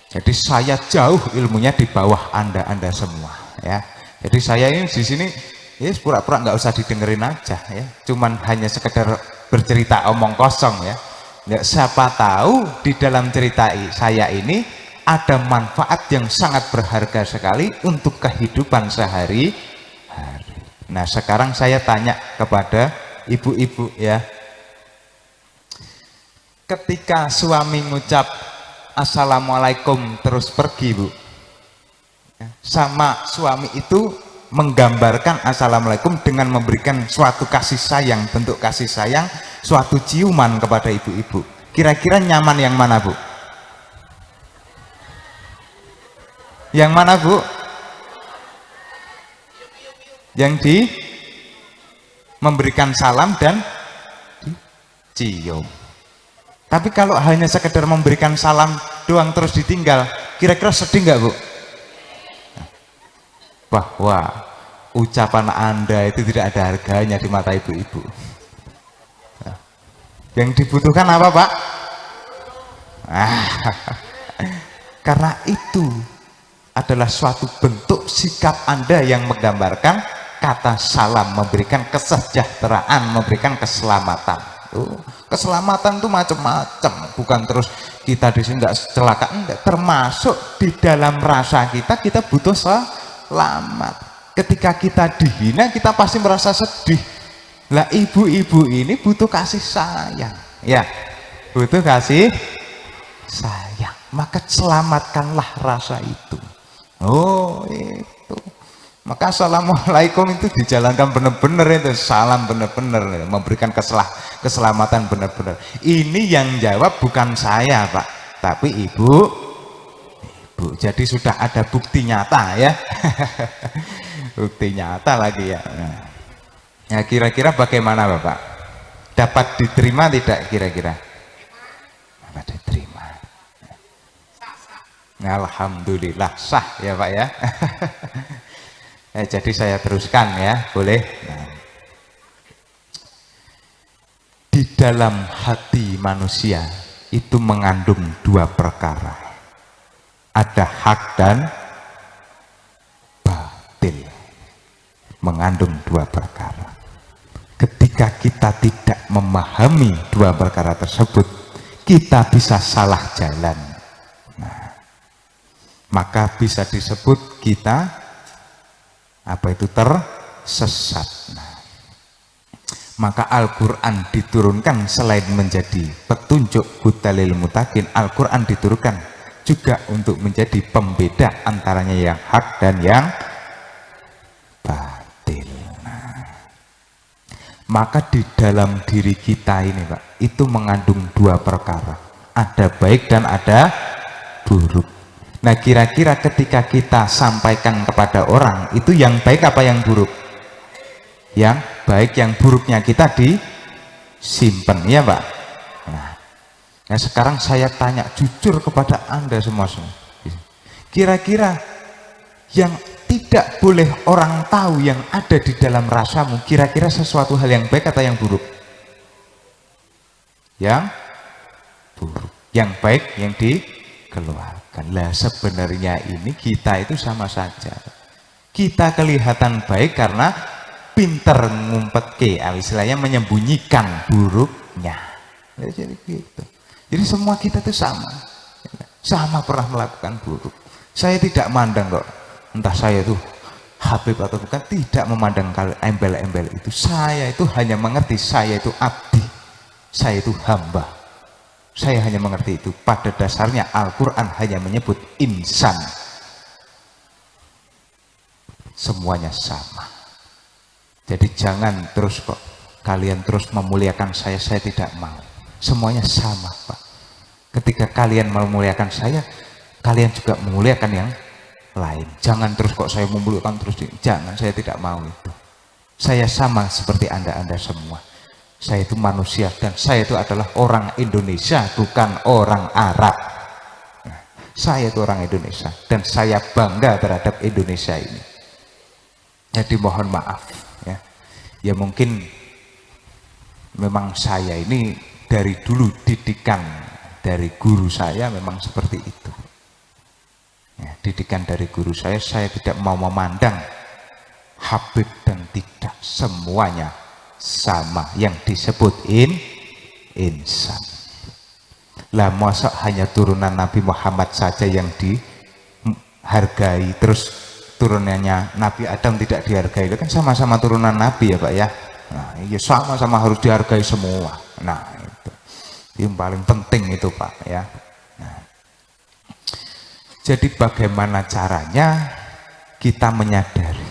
Jadi saya jauh ilmunya di bawah Anda semua ya. Jadi saya ini di sini ya pura-pura nggak usah didengerin aja ya. Cuman hanya sekedar bercerita omong kosong ya. Ya, siapa tahu di dalam cerita saya ini ada manfaat yang sangat berharga sekali untuk kehidupan sehari-hari. Nah, sekarang saya tanya kepada ibu-ibu ya, ketika suami ngucap assalamualaikum terus pergi, Bu, sama suami itu menggambarkan assalamualaikum dengan memberikan suatu kasih sayang, bentuk kasih sayang, suatu ciuman kepada ibu-ibu, kira-kira nyaman yang mana, Bu? Yang mana, Bu? Yang di memberikan salam dan dicium. Tapi kalau hanya sekedar memberikan salam doang terus ditinggal, kira-kira sedih nggak, Bu? Bahwa ucapan Anda itu tidak ada harganya di mata ibu-ibu. Yang dibutuhkan apa, Pak? Karena itu adalah suatu bentuk sikap Anda yang menggambarkan kata salam, memberikan kesejahteraan, memberikan keselamatan. Keselamatan itu macam-macam, bukan terus kita di sini nggak celaka, enggak, termasuk di dalam rasa kita butuh selamat. Ketika kita dihina, kita pasti merasa sedih. Lah, ibu-ibu ini butuh kasih sayang, ya, butuh kasih sayang. Maka selamatkanlah rasa itu. Oh, itu. Maka assalamualaikum itu dijalankan benar-benar, itu salam benar-benar, memberikan keselamatan benar-benar. Ini yang jawab bukan saya, Pak, tapi ibu. Jadi sudah ada bukti nyata ya. Bukti nyata lagi ya. Nah, kira-kira bagaimana, Bapak? Dapat diterima tidak kira-kira? Dapat diterima. Alhamdulillah sah ya, Pak ya. Jadi saya teruskan ya, boleh. Nah, di dalam hati manusia itu mengandung dua perkara, ada hak dan batil, mengandung dua perkara. Ketika kita tidak memahami dua perkara tersebut, kita bisa salah jalan. Nah, maka bisa disebut kita tersesat. Nah, maka Al-Quran diturunkan selain menjadi petunjuk hudalil mutakin, Al-Quran diturunkan juga untuk menjadi pembeda antaranya yang hak dan yang batil. Nah, maka di dalam diri kita ini, Pak, itu mengandung dua perkara, ada baik dan ada buruk. Nah, kira-kira ketika kita sampaikan kepada orang, itu yang baik apa yang buruk? Yang baik, yang buruknya kita disimpan, ya, Pak? Nah, sekarang saya tanya jujur kepada Anda semua. Kira-kira yang tidak boleh orang tahu yang ada di dalam rasamu, kira-kira sesuatu hal yang baik atau yang buruk? Yang buruk. Yang baik yang dikeluarkan. Lah, sebenarnya ini kita itu sama saja. Kita kelihatan baik karena pinter ngumpet istilahnya menyembunyikan buruknya. Jadi gitu. Jadi semua kita itu sama pernah melakukan buruk. Saya tidak mandang kok, entah saya itu Habib atau bukan, tidak memandang kalau embel-embel itu. Saya itu hanya mengerti saya itu abdi, saya itu hamba. Saya hanya mengerti itu. Pada dasarnya Al-Quran hanya menyebut insan, semuanya sama. Jadi jangan terus kok kalian terus memuliakan saya tidak mau. Semuanya sama, Pak. Ketika kalian memuliakan saya, kalian juga memuliakan yang lain. Jangan terus kok saya memuliakan terus, jangan, saya tidak mau itu. Saya sama seperti Anda semua. Saya itu manusia dan saya itu adalah orang Indonesia, bukan orang Arab. Nah, saya itu orang Indonesia dan saya bangga terhadap Indonesia ini. Jadi mohon maaf ya. Ya mungkin memang saya ini dari dulu didikan dari guru saya memang seperti itu. Ya, didikan dari guru saya tidak mau memandang Habib dan tidak, semuanya sama, yang disebut insan. Lah masa hanya turunan Nabi Muhammad saja yang dihargai, terus turunannya Nabi Adam tidak dihargai? Itu kan sama-sama turunan Nabi ya Pak ya. Nah iya sama-sama harus dihargai semua. Nah itu yang paling penting itu Pak ya. Nah, jadi bagaimana caranya kita menyadari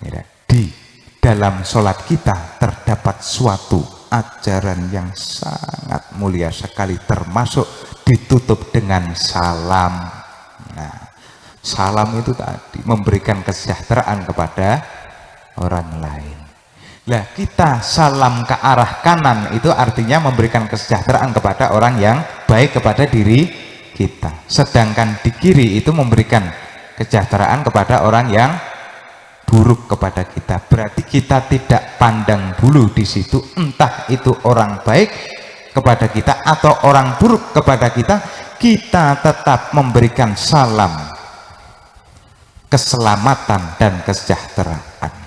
ya, di dalam sholat kita terdapat suatu ajaran yang sangat mulia sekali, termasuk ditutup dengan salam. Nah, salam itu tadi memberikan kesejahteraan kepada orang lain. Nah, kita salam ke arah kanan itu artinya memberikan kesejahteraan kepada orang yang baik kepada diri kita. Sedangkan di kiri itu memberikan kesejahteraan kepada orang yang buruk kepada kita. Berarti kita tidak pandang bulu di situ, entah itu orang baik kepada kita atau orang buruk kepada kita, kita tetap memberikan salam keselamatan dan kesejahteraan.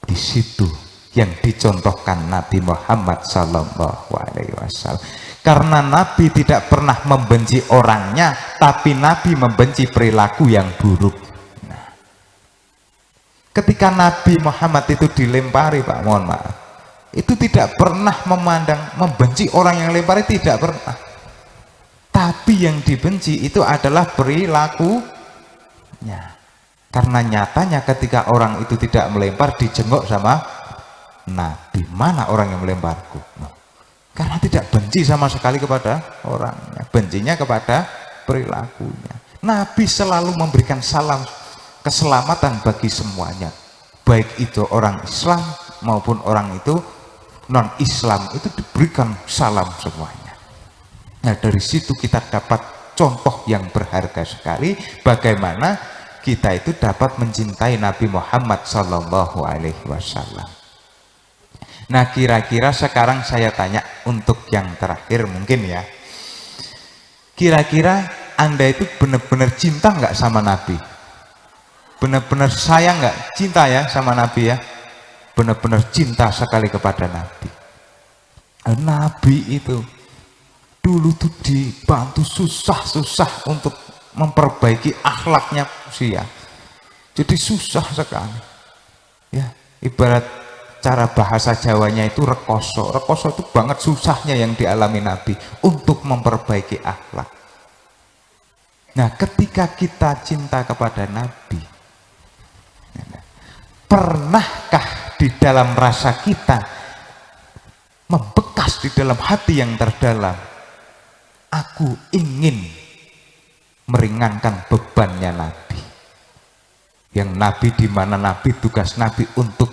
Di situ yang dicontohkan Nabi Muhammad SAW. Karena Nabi tidak pernah membenci orangnya, tapi Nabi membenci perilaku yang buruk. Nah, ketika Nabi Muhammad itu dilempari Pak, mohon maaf, itu tidak pernah memandang membenci orang yang lempari, tidak pernah. Tapi yang dibenci itu adalah perilakunya. Karena nyatanya ketika orang itu tidak melempar, dijenguk sama Nabi. Mana orang yang melemparku? Karena tidak benci sama sekali kepada orangnya, bencinya kepada perilakunya. Nabi selalu memberikan salam keselamatan bagi semuanya, baik itu orang Islam maupun orang itu non Islam, itu diberikan salam semuanya. Nah dari situ kita dapat contoh yang berharga sekali bagaimana kita itu dapat mencintai Nabi Muhammad SAW. Nah kira-kira sekarang saya tanya untuk yang terakhir mungkin ya, kira-kira Anda itu benar-benar cinta nggak sama Nabi? Benar-benar sayang nggak? Cinta ya sama Nabi ya? Benar-benar cinta sekali kepada Nabi. Nabi itu dulu tuh dibantu susah-susah untuk memperbaiki akhlaknya manusia. Jadi susah sekali. Ya, ibarat cara bahasa Jawanya itu rekoso. Rekoso itu banget susahnya yang dialami Nabi untuk memperbaiki akhlak. Nah, ketika kita cinta kepada Nabi, pernahkah di dalam rasa kita membekas di dalam hati yang terdalam, aku ingin meringankan bebannya Nabi. Yang Nabi, di mana Nabi, tugas Nabi untuk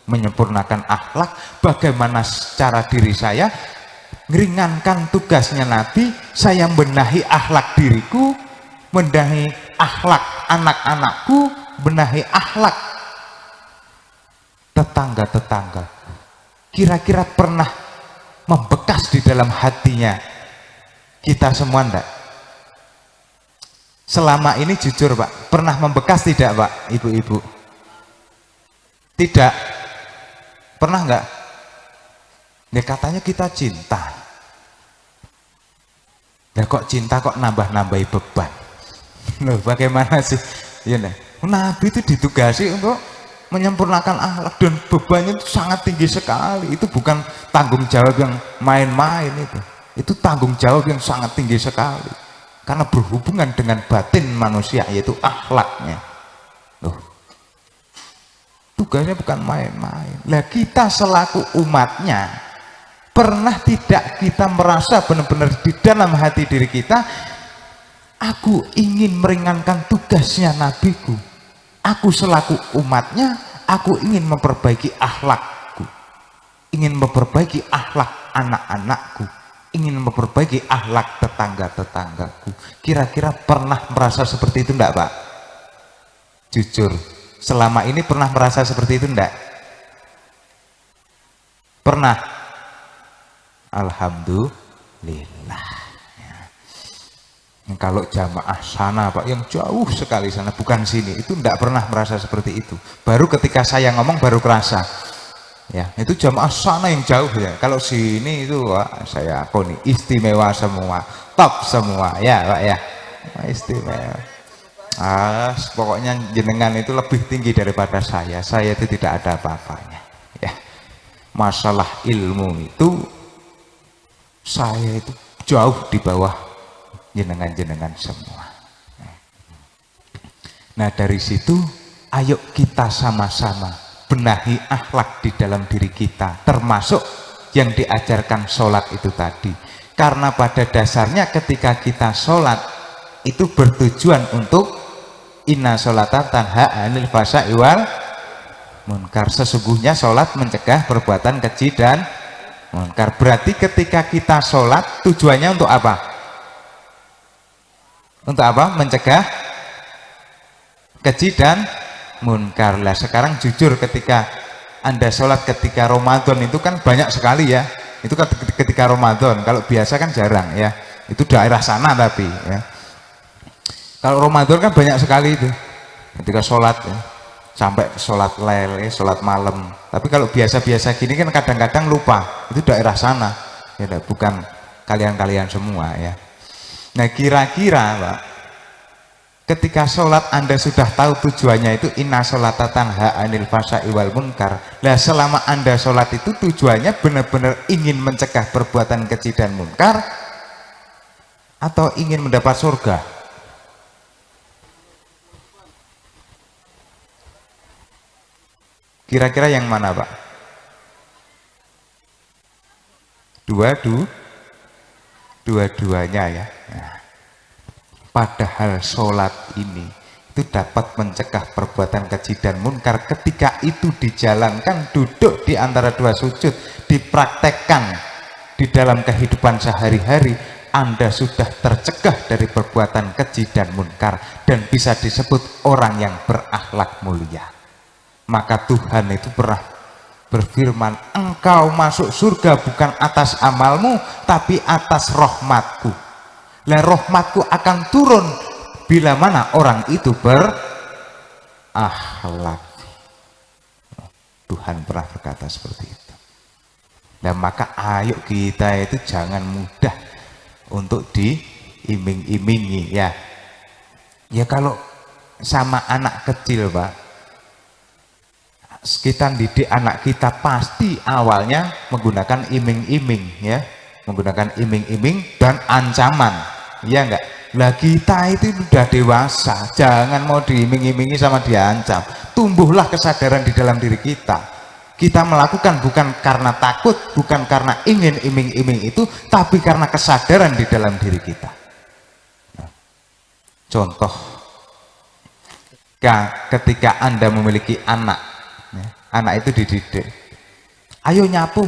menyempurnakan akhlak, bagaimana secara diri saya meringankan tugasnya Nabi, saya benahi akhlak diriku, benahi akhlak anak-anakku, benahi akhlak tetangga-tetangga. Kira-kira pernah membekas di dalam hatinya kita semua enggak? Selama ini jujur Pak, pernah membekas tidak Pak, ibu-ibu? Tidak? Pernah enggak? Ya katanya kita cinta. Ya kok cinta kok nambah-nambahi beban? Loh bagaimana sih? Ya, Nabi itu ditugasi untuk menyempurnakan akhlak dan bebannya itu sangat tinggi sekali. Itu bukan tanggung jawab yang main-main itu. Itu tanggung jawab yang sangat tinggi sekali. Karena berhubungan dengan batin manusia, yaitu akhlaknya. Loh, tugasnya bukan main-main. Lah kita selaku umatnya, pernah tidak kita merasa benar-benar di dalam hati diri kita, aku ingin meringankan tugasnya Nabiku. Aku selaku umatnya, aku ingin memperbaiki akhlakku, ingin memperbaiki akhlak anak-anakku, ingin memperbaiki akhlak tetangga-tetanggaku. Kira-kira pernah merasa seperti itu enggak Pak? Jujur, selama ini pernah merasa seperti itu enggak? Pernah? Alhamdulillah ya. Kalau jamaah sana Pak, yang jauh sekali sana, bukan sini, itu enggak pernah merasa seperti itu. Baru ketika saya ngomong baru kerasa. Ya, itu jamaah sana yang jauh ya. Kalau sini itu wah, saya akuni istimewa semua, top semua ya, Pak ya. Istimewa. Pokoknya jenengan itu lebih tinggi daripada saya. Saya itu tidak ada apa-apanya. Ya. Masalah ilmu itu saya itu jauh di bawah jenengan-jenengan semua. Nah, dari situ ayo kita sama-sama benahi akhlak di dalam diri kita, termasuk yang diajarkan sholat itu tadi. Karena pada dasarnya ketika kita sholat itu bertujuan untuk inna sholata tanha anil fahsya'i wal munkar. Sesungguhnya sholat mencegah perbuatan keji dan munkar. Berarti ketika kita sholat tujuannya untuk apa? Untuk apa? Mencegah keji dan munkar. Lah sekarang jujur, ketika Anda sholat ketika Ramadan itu kan banyak sekali ya. Itu ketika Ramadan, kalau biasa kan jarang ya. Itu daerah sana tapi ya. Kalau Ramadan kan banyak sekali itu ketika sholat ya. Sampai sholat lele, sholat malam. Tapi kalau biasa-biasa gini kan kadang-kadang lupa. Itu daerah sana ya, bukan kalian-kalian semua ya. Nah kira-kira Pak, ketika sholat Anda sudah tahu tujuannya itu inna sholata tanha anil fahsya'i wal munkar. Nah selama Anda sholat itu tujuannya benar-benar ingin mencegah perbuatan keji dan munkar atau ingin mendapat surga? Kira-kira yang mana Pak? Dua-duanya ya. Nah, padahal sholat ini itu dapat mencegah perbuatan keji dan munkar ketika itu dijalankan, duduk di antara dua sujud, dipraktekkan di dalam kehidupan sehari-hari, Anda sudah tercegah dari perbuatan keji dan munkar dan bisa disebut orang yang berakhlak mulia. Maka Tuhan itu pernah berfirman, engkau masuk surga bukan atas amalmu tapi atas rahmatku. Lah rahmatku akan turun bila mana orang itu berakhlak. Tuhan pernah berkata seperti itu. Dan maka ayo kita itu jangan mudah untuk diiming-imingi ya. Ya kalau sama anak kecil Pak, kita didik anak kita pasti awalnya menggunakan iming-iming ya, menggunakan iming-iming dan ancaman. Ya enggak? Lah kita itu sudah dewasa, jangan mau diiming-imingi sama diancam. Tumbuhlah kesadaran di dalam diri kita. Kita melakukan bukan karena takut, bukan karena ingin iming-iming itu, tapi karena kesadaran di dalam diri kita. Nah, contoh, ketika Anda memiliki anak, ya, anak itu dididik. Ayo nyapu.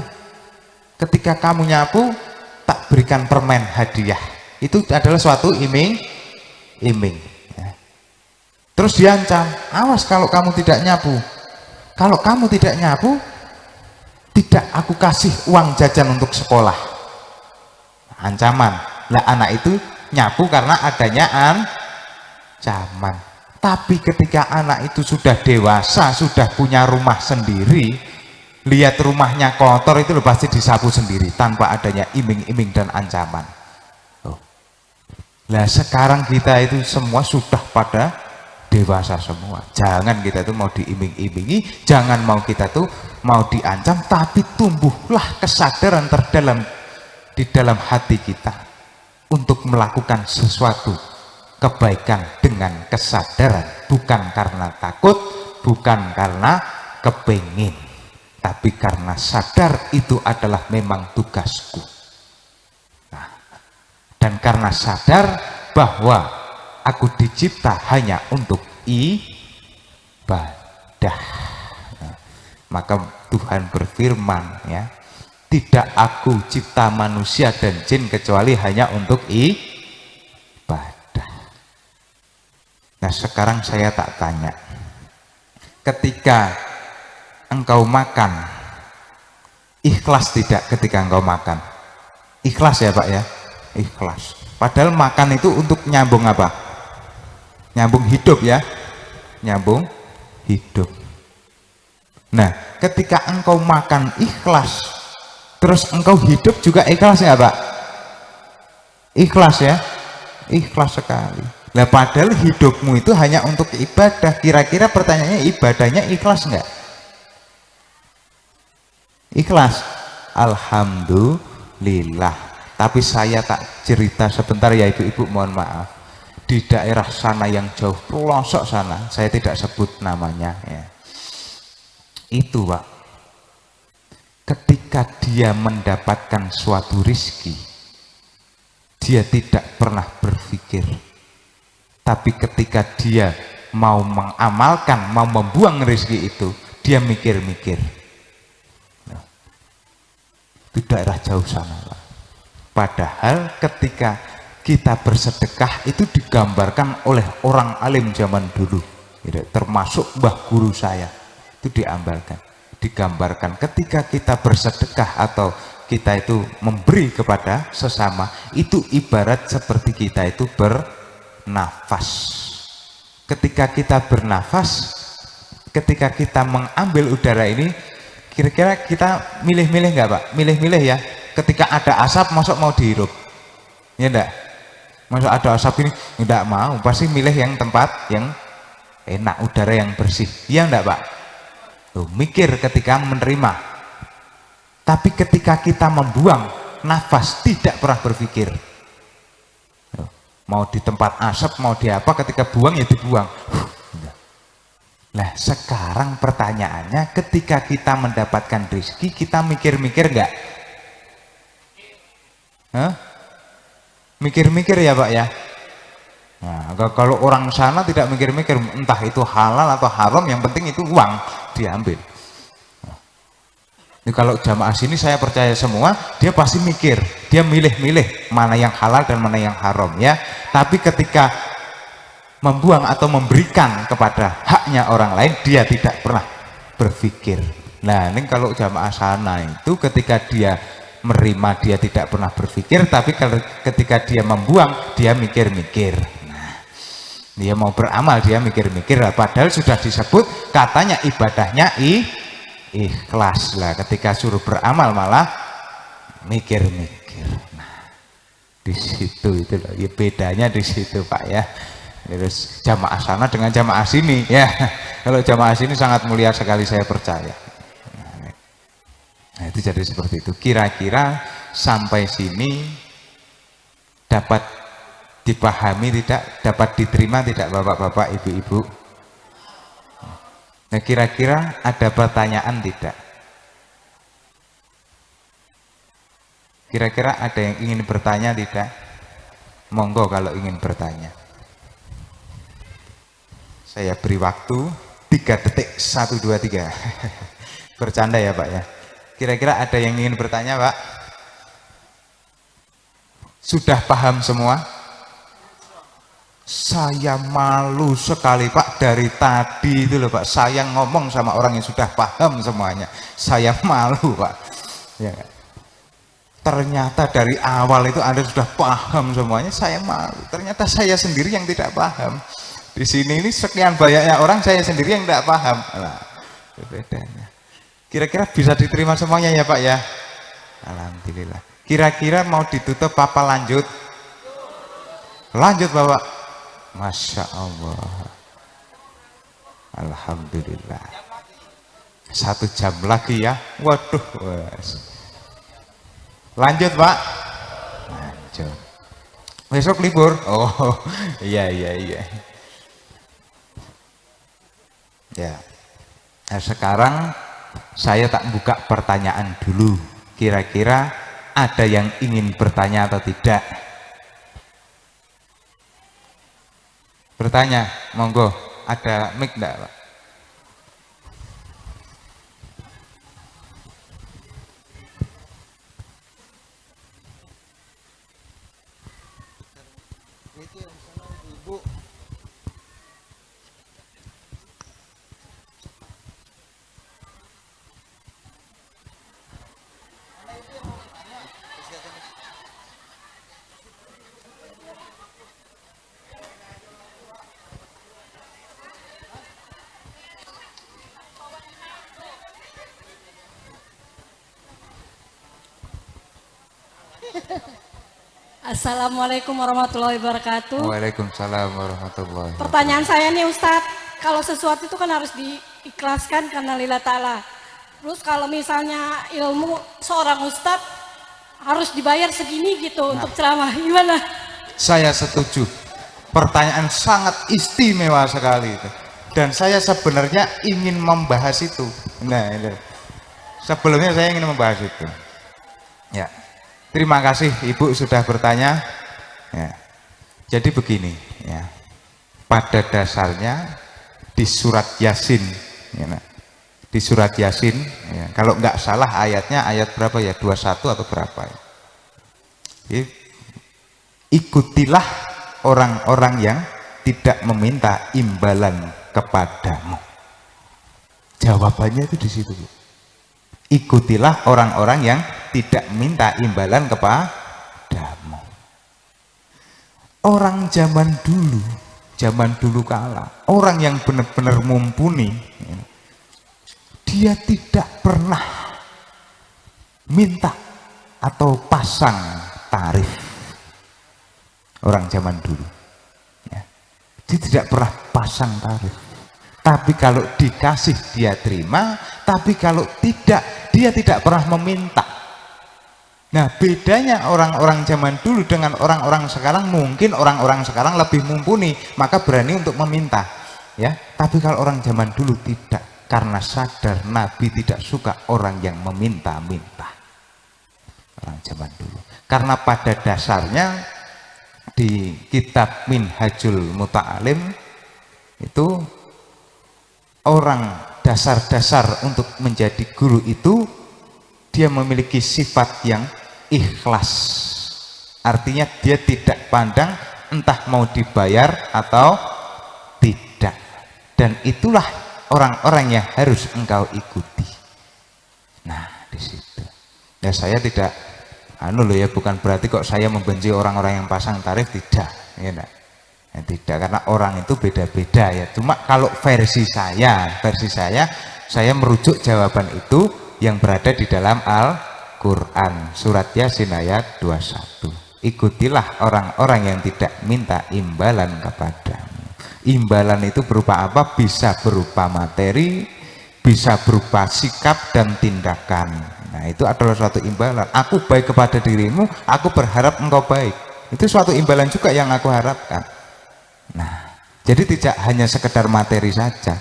Ketika kamu nyapu, tak berikan permen hadiah. Itu adalah suatu iming-iming ya. Terus diancam, awas kalau kamu tidak nyapu, kalau kamu tidak nyapu tidak aku kasih uang jajan untuk sekolah. Ancaman. Lah anak itu nyapu karena adanya ancaman. Tapi ketika anak itu sudah dewasa, sudah punya rumah sendiri, lihat rumahnya kotor itu pasti disapu sendiri tanpa adanya iming-iming dan ancaman. Nah sekarang kita itu semua sudah pada dewasa semua. Jangan kita itu mau diiming-imingi, jangan mau kita tuh mau diancam, tapi tumbuhlah kesadaran terdalam di dalam hati kita untuk melakukan sesuatu kebaikan dengan kesadaran, bukan karena takut, bukan karena kepingin, tapi karena sadar itu adalah memang tugasku. Dan karena sadar bahwa aku dicipta hanya untuk ibadah, maka Tuhan berfirman ya, tidak aku cipta manusia dan jin kecuali hanya untuk ibadah. Nah sekarang saya tak tanya, ketika engkau makan, ikhlas tidak ketika engkau makan? Ikhlas ya Pak ya? Ikhlas. Padahal makan itu untuk nyambung apa? Nyambung hidup ya, nyambung hidup. Nah ketika engkau makan ikhlas, terus engkau hidup juga ikhlas ya Pak? Ikhlas ya, ikhlas sekali. Nah padahal hidupmu itu hanya untuk ibadah. Kira-kira pertanyaannya, ibadahnya ikhlas enggak? Ikhlas. Alhamdulillah. Tapi saya tak cerita sebentar ya ibu-ibu, mohon maaf. Di daerah sana yang jauh pelosok sana, saya tidak sebut namanya ya. Itu Pak, ketika dia mendapatkan suatu rizki, dia tidak pernah berpikir. Tapi ketika dia mau mengamalkan, mau membuang rizki itu, dia mikir-mikir. Nah, itu daerah jauh sana Pak. Padahal ketika kita bersedekah itu digambarkan oleh orang alim zaman dulu, termasuk mbah guru saya, itu digambarkan ketika kita bersedekah atau kita itu memberi kepada sesama, itu ibarat seperti kita itu bernafas. Ketika kita bernafas, ketika kita mengambil udara ini, kira-kira kita milih-milih nggak Pak? Milih-milih ya. Ketika ada asap, masuk mau dihirup? Ya enggak? Masuk ada asap ini, enggak mau. Pasti milih yang tempat yang enak, udara yang bersih. Ya enggak Pak? Tuh, mikir ketika menerima. Tapi ketika kita membuang nafas, tidak pernah berpikir. Tuh, mau di tempat asap, mau di apa, ketika buang ya dibuang. Nah sekarang pertanyaannya, ketika kita mendapatkan rezeki, kita mikir-mikir enggak? Mikir-mikir ya Pak ya. Nah, kalau orang sana tidak mikir-mikir, entah itu halal atau haram, yang penting itu uang diambil. Ini kalau jamaah sini saya percaya semua, dia pasti mikir, dia milih-milih mana yang halal dan mana yang haram ya. Tapi ketika membuang atau memberikan kepada haknya orang lain, dia tidak pernah berpikir. Nah ini kalau jamaah sana itu ketika dia menerima, dia tidak pernah berpikir, tapi kalau ketika dia membuang, dia mikir-mikir. Nah, dia mau beramal, dia mikir-mikir. Padahal sudah disebut katanya ibadahnya ikhlas lah. Ketika suruh beramal malah mikir-mikir. Nah, di situ itu loh, ya bedanya di situ Pak ya. Terus jamaah sana dengan jamaah sini ya. Kalau jamaah sini sangat mulia sekali, saya percaya. Nah itu jadi seperti itu. Kira-kira sampai sini dapat dipahami tidak? Dapat diterima tidak bapak-bapak, ibu-ibu? Nah kira-kira ada pertanyaan tidak? Kira-kira ada yang ingin bertanya tidak? Monggo kalau ingin bertanya. Saya beri waktu 3 detik, 1, 2, 3. Bercanda ya Pak ya. Kira-kira ada yang ingin bertanya Pak? Sudah paham semua? Saya malu sekali Pak, dari tadi itu loh Pak, saya ngomong sama orang yang sudah paham semuanya, saya malu Pak ya. Ternyata dari awal itu Anda sudah paham semuanya, saya malu. Ternyata saya sendiri yang tidak paham. Di sini ini sekian banyaknya orang, saya sendiri yang tidak paham. Nah, bedanya. Kira-kira bisa diterima semuanya ya Pak ya? Alhamdulillah. Kira-kira mau ditutup apa lanjut? Lanjut Bapak. Masya Allah. Alhamdulillah. 1 jam lagi ya. Waduh. Lanjut Pak. Lanjut. Besok libur. Oh iya. Ya. Nah sekarang saya tak buka pertanyaan dulu. Kira-kira ada yang ingin bertanya atau tidak? Bertanya, monggo. Ada mic enggak Pak? Assalamualaikum warahmatullahi wabarakatuh. Waalaikumsalam warahmatullahi wabarakatuh. Pertanyaan saya nih Ustadz, kalau sesuatu itu kan harus diikhlaskan karena lillah ta'ala. Terus kalau misalnya ilmu seorang Ustadz harus dibayar segini gitu untuk ceramah, gimana? Saya setuju. Pertanyaan sangat istimewa sekali itu. Dan saya sebenarnya ingin membahas itu. Nah, itu. Sebelumnya saya ingin membahas itu. Ya. Terima kasih Ibu sudah bertanya. Ya. Jadi begini, ya. Pada dasarnya di surat Yasin, ya, di surat Yasin, ya, kalau nggak salah ayatnya ayat berapa ya? 21 atau berapa ya? Jadi, ikutilah orang-orang yang tidak meminta imbalan kepadamu. Jawabannya itu di situ, Bu. Ikutilah orang-orang yang tidak minta imbalan kepadamu. Orang zaman dulu kala, orang yang benar-benar mumpuni, dia tidak pernah minta atau pasang tarif. Orang zaman dulu, ya. Dia tidak pernah pasang tarif. Tapi kalau dikasih dia terima, tapi kalau tidak, dia tidak pernah meminta. Nah, bedanya orang-orang zaman dulu dengan orang-orang sekarang, mungkin orang-orang sekarang lebih mumpuni, maka berani untuk meminta, ya. Tapi kalau orang zaman dulu tidak, karena sadar Nabi tidak suka orang yang meminta-minta. Orang zaman dulu. Karena pada dasarnya di kitab Minhajul Muta'alim itu orang dasar-dasar untuk menjadi guru itu dia memiliki sifat yang ikhlas. Artinya dia tidak pandang entah mau dibayar atau tidak. Dan itulah orang-orang yang harus engkau ikuti. Nah, di situ. Ya saya tidak bukan berarti kok saya membenci orang-orang yang pasang tarif, tidak. Ya, ya, tidak, karena orang itu beda-beda ya. Cuma kalau versi saya merujuk jawaban itu yang berada di dalam Al-Quran surat Yasin ayat 21. Ikutilah orang-orang yang tidak minta imbalan kepadamu. Imbalan itu berupa apa? Bisa berupa materi, bisa berupa sikap dan tindakan. Nah, itu adalah suatu imbalan. Aku baik kepada dirimu, aku berharap engkau baik. Itu suatu imbalan juga yang aku harapkan. Nah, jadi tidak hanya sekedar materi saja.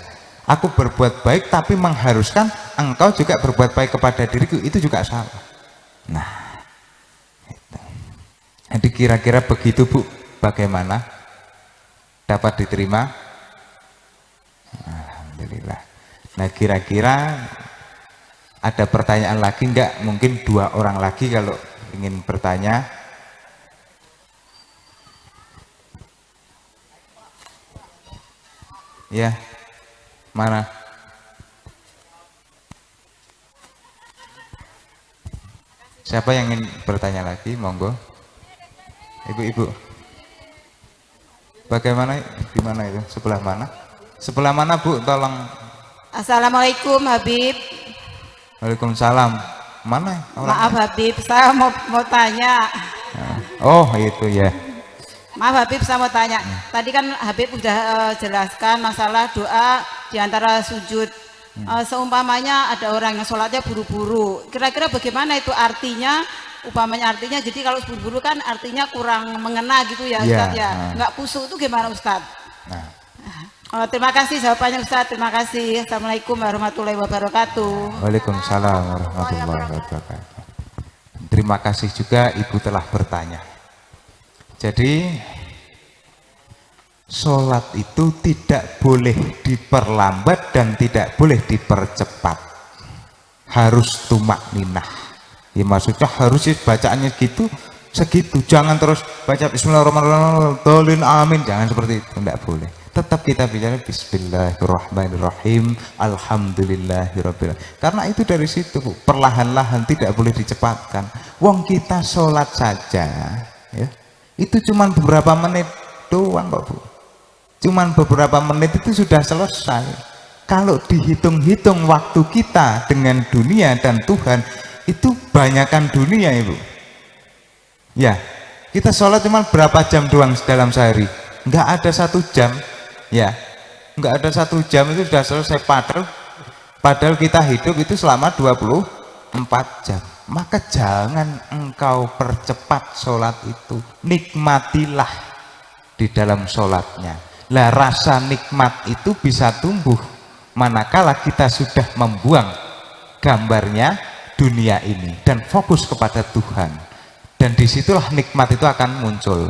Aku berbuat baik tapi mengharuskan engkau juga berbuat baik kepada diriku, itu juga salah. Nah, itu. Jadi kira-kira begitu, Bu. Bagaimana? Dapat diterima? Alhamdulillah. Nah, kira-kira ada pertanyaan lagi enggak? Mungkin 2 orang lagi kalau ingin bertanya. Ya, mana? Siapa yang ingin bertanya lagi? Monggo. Ibu-ibu. Bagaimana? Di mana itu? Sebelah mana? Sebelah mana, Bu? Tolong. Assalamualaikum Habib. Waalaikumsalam. Mana orangnya? Maaf Habib, saya mau tanya. Oh, itu ya. Maaf Habib, saya mau tanya. Tadi kan Habib sudah jelaskan masalah doa di antara sujud. Seumpamanya ada orang yang sholatnya buru-buru. Kira-kira bagaimana itu artinya? Upamanya artinya, jadi kalau buru-buru kan artinya kurang mengena gitu ya, Ustaz ya. Nggak kusuk itu gimana Ustaz? Terima kasih jawabannya Ustaz. Terima kasih. Assalamualaikum warahmatullahi wabarakatuh. Waalaikumsalam warahmatullahi wabarakatuh. Terima kasih juga Ibu telah bertanya. Jadi sholat itu tidak boleh diperlambat dan tidak boleh dipercepat, harus tumak ninah. Ya maksudnya harus bacaannya gitu, segitu, jangan terus baca Bismillahirrahmanirrahim, amin, jangan seperti itu, tidak boleh. Tetap kita bicara Bismillahirrahmanirrahim, Alhamdulillahirabbil alamin. Karena itu dari situ, Bu, perlahan-lahan, tidak boleh dicepatkan. Wong kita sholat saja, ya, itu cuma beberapa menit doang kok, Bu. Cuman beberapa menit itu sudah selesai. Kalau dihitung-hitung waktu kita dengan dunia dan Tuhan, itu banyakkan dunia, Ibu. Ya, kita sholat cuma berapa jam doang dalam sehari? Nggak ada 1 jam, ya, nggak ada 1 jam itu sudah selesai. Padahal kita hidup itu selama 24 jam. Maka jangan engkau percepat sholat itu, nikmatilah di dalam sholatnya. Lah rasa nikmat itu bisa tumbuh manakala kita sudah membuang gambarnya dunia ini dan fokus kepada Tuhan. Dan disitulah nikmat itu akan muncul,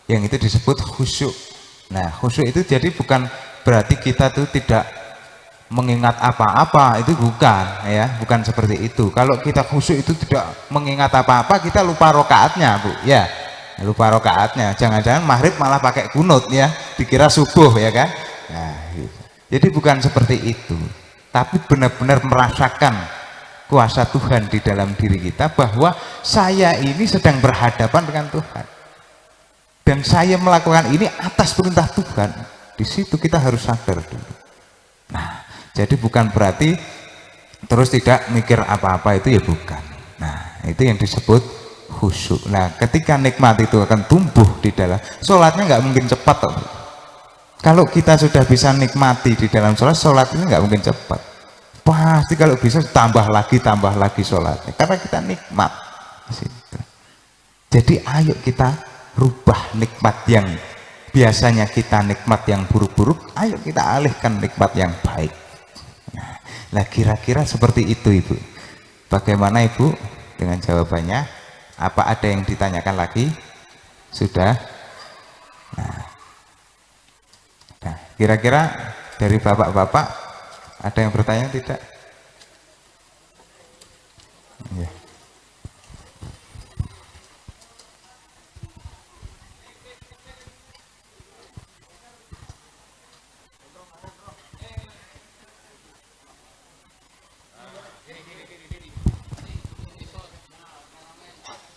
yang itu disebut khusyuk. Nah, khusyuk itu jadi bukan berarti kita tuh tidak mengingat apa-apa, itu bukan, ya, bukan seperti itu. Kalau kita khusyuk itu tidak mengingat apa-apa, kita lupa rokaatnya, Bu, ya, lupa rokaatnya. Jangan-jangan maghrib malah pakai kunut, ya, dikira subuh, ya kan. Nah, gitu. Jadi bukan seperti itu, tapi benar-benar merasakan kuasa Tuhan di dalam diri kita, bahwa saya ini sedang berhadapan dengan Tuhan dan saya melakukan ini atas perintah Tuhan. Di situ kita harus sadar dulu. Nah, jadi bukan berarti terus tidak mikir apa-apa, itu ya bukan. Nah, itu yang disebut khusyuk. Nah, ketika nikmat itu akan tumbuh di dalam sholatnya, nggak mungkin cepat toh. Kalau kita sudah bisa nikmati di dalam sholat ini nggak mungkin cepat. Pasti kalau bisa tambah lagi sholatnya, karena kita nikmat. Jadi ayo kita rubah nikmat yang biasanya kita nikmat yang buruk-buruk, ayo kita alihkan nikmat yang baik. Nah, kira-kira seperti itu, Ibu. Bagaimana, Ibu, dengan jawabannya? Apa ada yang ditanyakan lagi? Sudah? Nah, kira-kira dari bapak-bapak ada yang bertanya tidak? Ya.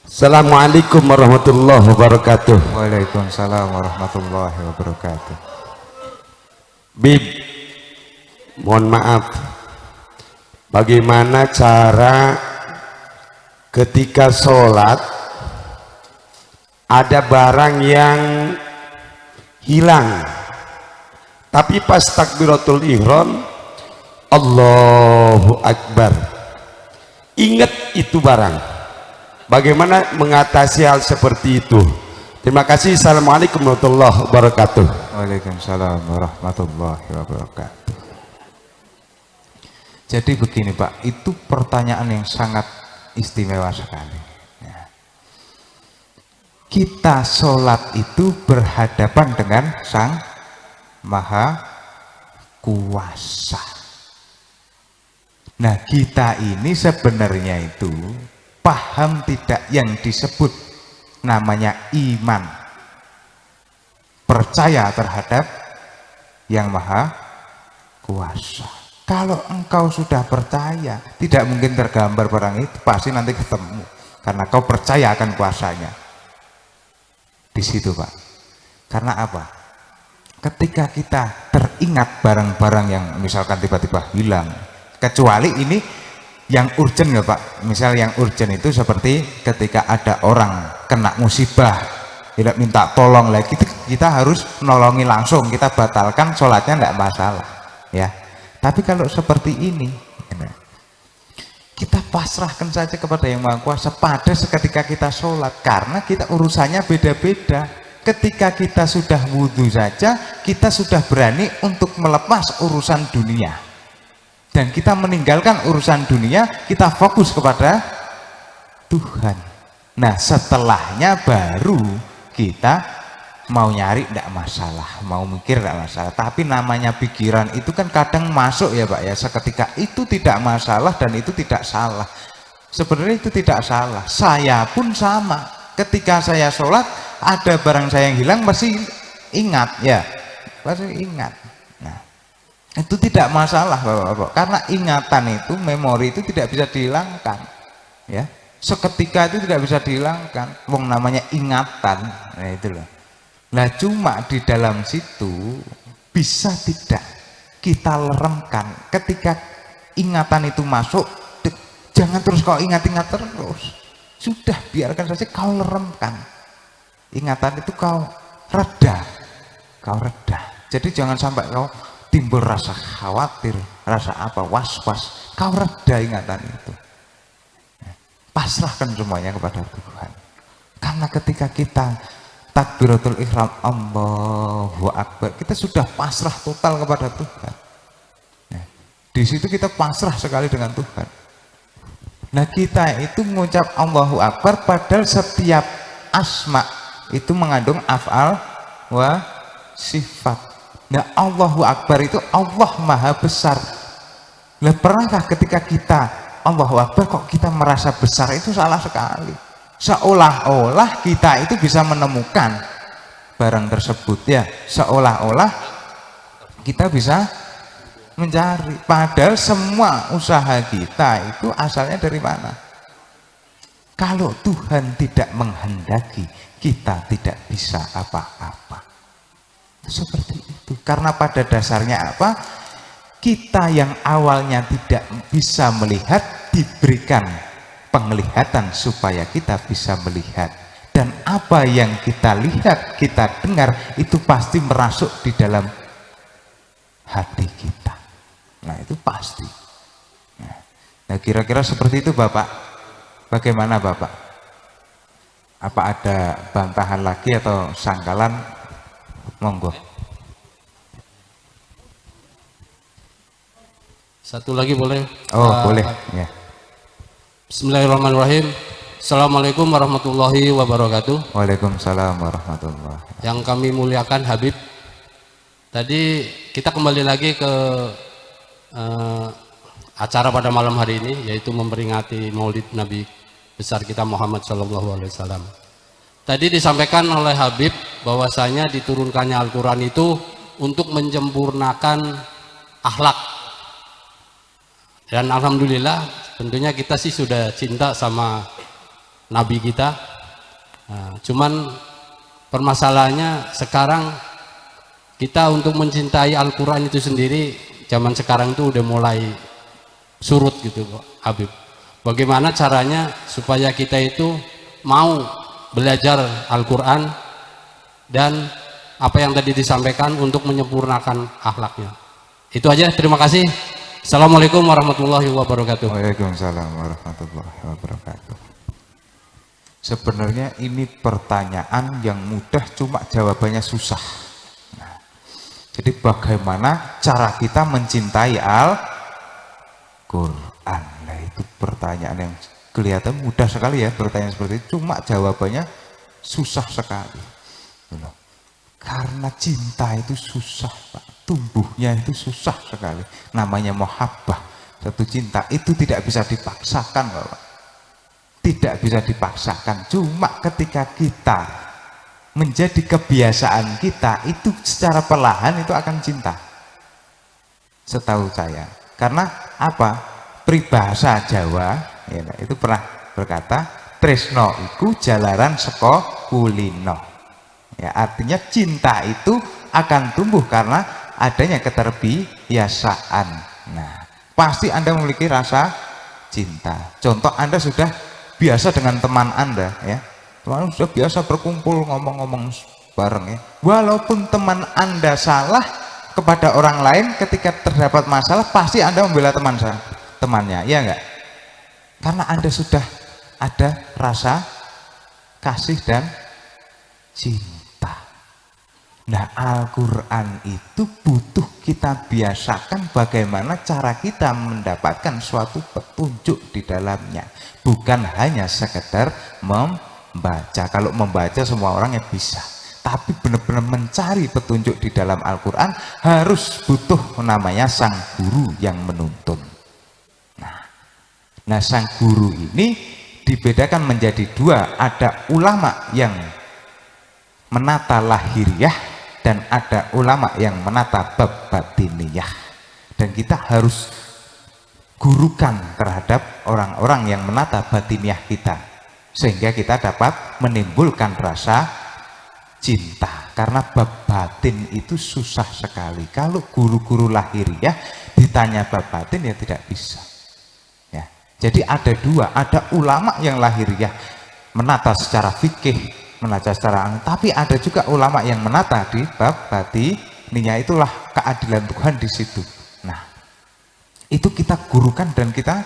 Assalamualaikum warahmatullahi wabarakatuh. Waalaikumsalam warahmatullahi wabarakatuh. Bib, mohon maaf, bagaimana cara ketika sholat ada barang yang hilang, tapi pas takbiratul ihram Allahu Akbar ingat itu barang, bagaimana mengatasi hal seperti itu? Terima kasih. Assalamualaikum warahmatullahi wabarakatuh. Waalaikumsalam warahmatullahi wabarakatuh. Jadi begini, Pak, itu pertanyaan yang sangat istimewa sekali. Ya. Kita sholat itu berhadapan dengan Sang Maha Kuasa. Nah, kita ini sebenarnya itu paham tidak yang disebut namanya iman, percaya terhadap yang Maha Kuasa. Kalau engkau sudah percaya, tidak mungkin tergambar barang itu, pasti nanti ketemu, karena kau percaya akan kuasanya. Di situ, Pak. Karena apa? Ketika kita teringat barang-barang yang misalkan tiba-tiba hilang, kecuali ini yang urgent ya, Pak. Misal yang urgent itu seperti ketika ada orang kena musibah, tidak minta tolong lagi, kita harus nolongi langsung, kita batalkan sholatnya, tidak masalah, ya. Tapi kalau seperti ini, kita pasrahkan saja kepada yang Maha Kuasa pada seketika kita sholat, karena kita urusannya beda-beda. Ketika kita sudah wudhu saja, kita sudah berani untuk melepas urusan dunia, dan kita meninggalkan urusan dunia, kita fokus kepada Tuhan. Nah, setelahnya baru kita mau nyari tidak masalah, mau mikir tidak masalah. Tapi namanya pikiran itu kan kadang masuk ya, Pak, ya. Seketika itu tidak masalah dan itu tidak salah. Sebenarnya itu tidak salah. Saya pun sama. Ketika saya sholat, ada barang saya yang hilang, masih ingat, ya, masih ingat. Nah, itu tidak masalah, Bapak-bapak, karena ingatan itu, memori itu tidak bisa dihilangkan, ya. Seketika itu tidak bisa dihilangkan. Wong namanya ingatan. Nah, itu loh. Nah, cuma di dalam situ bisa tidak kita leremkan. Ketika ingatan itu masuk, jangan terus kau ingat-ingat terus. Sudah, biarkan saja kau leremkan. Ingatan itu kau reda. Jadi jangan sampai kau timbul rasa khawatir, rasa apa, was-was. Kau reda ingatan itu. Pasrahkan semuanya kepada Tuhan. Karena ketika kita takbiratul ihram, Allahu Akbar, kita sudah pasrah total kepada Tuhan. Di situ kita pasrah sekali dengan Tuhan. Nah, kita itu mengucap Allahu Akbar, padahal setiap asma itu mengandung af'al wa sifat. Nah, Allahu Akbar itu Allah Maha Besar. Nah, pernahkah ketika kita Allahu Akbar kok kita merasa besar? Itu salah sekali. Seolah-olah kita itu bisa menemukan barang tersebut, ya, seolah-olah kita bisa mencari, padahal semua usaha kita itu asalnya dari mana? Kalau Tuhan tidak menghendaki, kita tidak bisa apa-apa. Seperti itu. Karena pada dasarnya apa? Kita yang awalnya tidak bisa melihat diberikan penglihatan supaya kita bisa melihat, dan apa yang kita lihat, kita dengar itu pasti merasuk di dalam hati kita. Nah, itu pasti. Nah, kira-kira seperti itu Bapak. Bagaimana Bapak? Apa ada bantahan lagi atau sangkalan? Monggo. Satu lagi boleh? Boleh ya. Bismillahirrahmanirrahim. Assalamualaikum warahmatullahi wabarakatuh. Waalaikumsalam warahmatullahi wabarakatuh. Yang kami muliakan Habib, tadi kita kembali lagi ke acara pada malam hari ini, yaitu memperingati Maulid Nabi besar kita Muhammad SAW. Tadi disampaikan oleh Habib bahwasanya diturunkannya Al-Quran itu untuk menyempurnakan akhlak. Dan alhamdulillah tentunya kita sih sudah cinta sama Nabi kita. Cuman permasalahannya sekarang kita untuk mencintai Al-Quran itu sendiri zaman sekarang itu udah mulai surut gitu Habib. Bagaimana caranya supaya kita itu mau belajar Al-Quran dan apa yang tadi disampaikan untuk menyempurnakan akhlaknya. Itu aja, terima kasih. Assalamualaikum warahmatullahi wabarakatuh. Waalaikumsalam warahmatullahi wabarakatuh. Sebenarnya ini pertanyaan yang mudah, cuma jawabannya susah. Jadi bagaimana cara kita mencintai Al-Quran? Nah, itu pertanyaan yang kelihatan mudah sekali ya, pertanyaan seperti itu, cuma jawabannya susah sekali. Karena cinta itu susah Pak, tumbuhnya itu susah sekali. Namanya muhabbah, satu cinta itu tidak bisa dipaksakan Bapak. Tidak bisa dipaksakan, cuma ketika kita menjadi kebiasaan kita itu secara perlahan itu akan cinta, setahu saya. Karena apa? Peribahasa Jawa ya, itu pernah berkata tresno iku jalaran saka kulino, ya, artinya cinta itu akan tumbuh karena adanya keterbiasaan. Nah, pasti Anda memiliki rasa cinta. Contoh, Anda sudah biasa dengan teman Anda, ya, teman sudah biasa berkumpul ngomong-ngomong bareng, ya. Walaupun teman Anda salah kepada orang lain, ketika terdapat masalah pasti Anda membela temannya, ya enggak? Karena Anda sudah ada rasa kasih dan cinta. Nah, Al-Quran itu butuh kita biasakan bagaimana cara kita mendapatkan suatu petunjuk di dalamnya, bukan hanya sekedar membaca. Kalau membaca semua orang ya bisa, tapi benar-benar mencari petunjuk di dalam Al-Quran harus butuh namanya sang guru yang menuntun. Nah, sang guru ini dibedakan menjadi dua, ada ulama yang menata lahiriah dan ada ulama yang menata bab batiniyah, dan kita harus gurukan terhadap orang-orang yang menata batiniyah kita sehingga kita dapat menimbulkan rasa cinta. Karena bab batin itu susah sekali. Kalau guru-guru lahiriah ditanya bab batin ya tidak bisa, ya, Jadi ada dua, ada ulama yang lahiriah menata secara fikih, menata secara, tapi ada juga ulama yang menata di bab batiniah, itulah keadilan Tuhan di situ. Nah, itu kita gurukan dan kita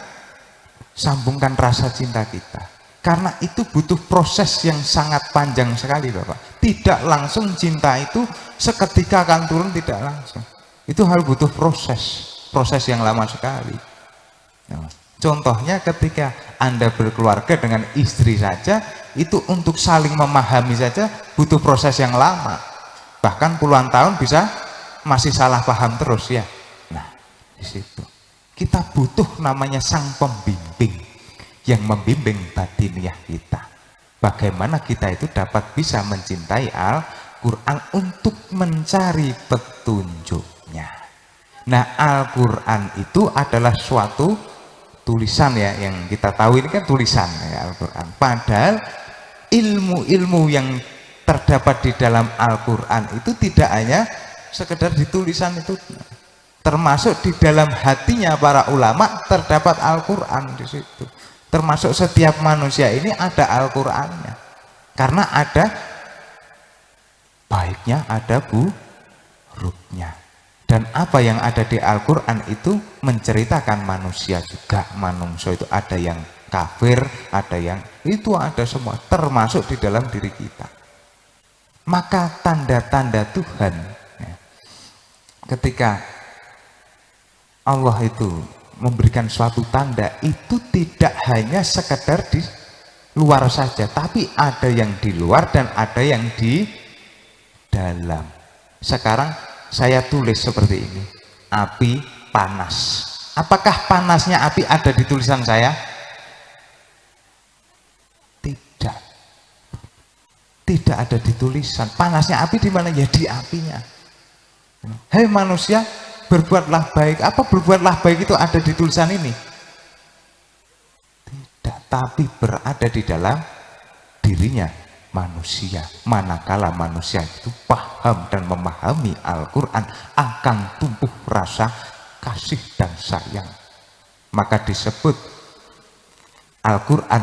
sambungkan rasa cinta kita. Karena itu butuh proses yang sangat panjang sekali Bapak. Tidak langsung cinta itu seketika akan turun, tidak langsung. Itu hal butuh proses yang lama sekali. Nah, contohnya ketika Anda berkeluarga dengan istri saja, itu untuk saling memahami saja butuh proses yang lama. Bahkan puluhan tahun bisa masih salah paham terus ya. Nah, di situ kita butuh namanya sang pembimbing yang membimbing batiniah kita. Bagaimana kita itu dapat bisa mencintai Al-Quran untuk mencari petunjuknya. Nah, Al-Quran itu adalah suatu tulisan ya, yang kita tahu ini kan tulisan ya, Al-Quran. Padahal ilmu-ilmu yang terdapat di dalam Al-Quran itu tidak hanya sekedar di tulisan itu, termasuk di dalam hatinya para ulama terdapat Al-Quran di situ. Termasuk setiap manusia ini ada Al-Qurannya, karena ada baiknya, ada buruknya. Dan apa yang ada di Al-Quran itu menceritakan manusia juga. Manusia itu ada yang kafir, ada yang itu, ada semua, termasuk di dalam diri kita. Maka tanda-tanda Tuhan ya, ketika Allah itu memberikan suatu tanda, itu tidak hanya sekedar di luar saja, tapi ada yang di luar dan ada yang di dalam. Sekarang saya tulis seperti ini, api panas. Apakah panasnya api ada di tulisan saya? Tidak. Tidak ada di tulisan. Panasnya api di mana? Ya di apinya. Hei manusia, berbuatlah baik. Apa berbuatlah baik itu ada di tulisan ini? Tidak, tapi berada di dalam dirinya manusia. Manakala manusia itu paham dan memahami Al-Quran, akan tumbuh rasa kasih dan sayang. Maka disebut Al-Quran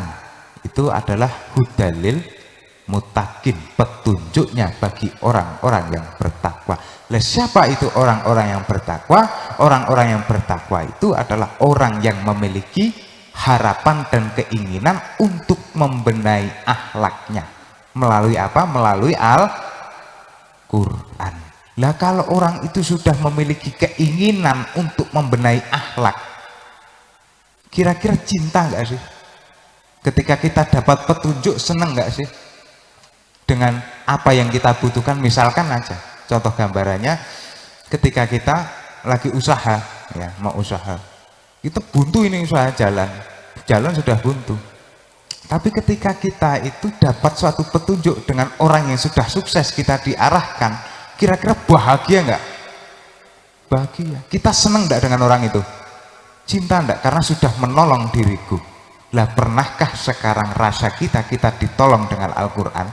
itu adalah hudalil mutakin, petunjuknya bagi orang-orang yang bertakwa. Siapa itu orang-orang yang bertakwa? Orang-orang yang bertakwa itu adalah orang yang memiliki harapan dan keinginan untuk membenahi akhlaknya. Melalui apa? Melalui Al-Quran. Lah kalau orang itu sudah memiliki keinginan untuk membenahi akhlak, kira-kira cinta nggak sih? Ketika kita dapat petunjuk, seneng nggak sih dengan apa yang kita butuhkan? Misalkan aja, contoh gambarannya, ketika kita lagi usaha, ya mau usaha, kita buntu ini usaha jalan sudah buntu. Tapi ketika kita itu dapat suatu petunjuk dengan orang yang sudah sukses, kita diarahkan, kira-kira bahagia nggak? Bahagia. Kita seneng nggak dengan orang itu? Cinta nggak? Karena sudah menolong diriku. Lah pernahkah sekarang rasa kita ditolong dengan Al-Quran?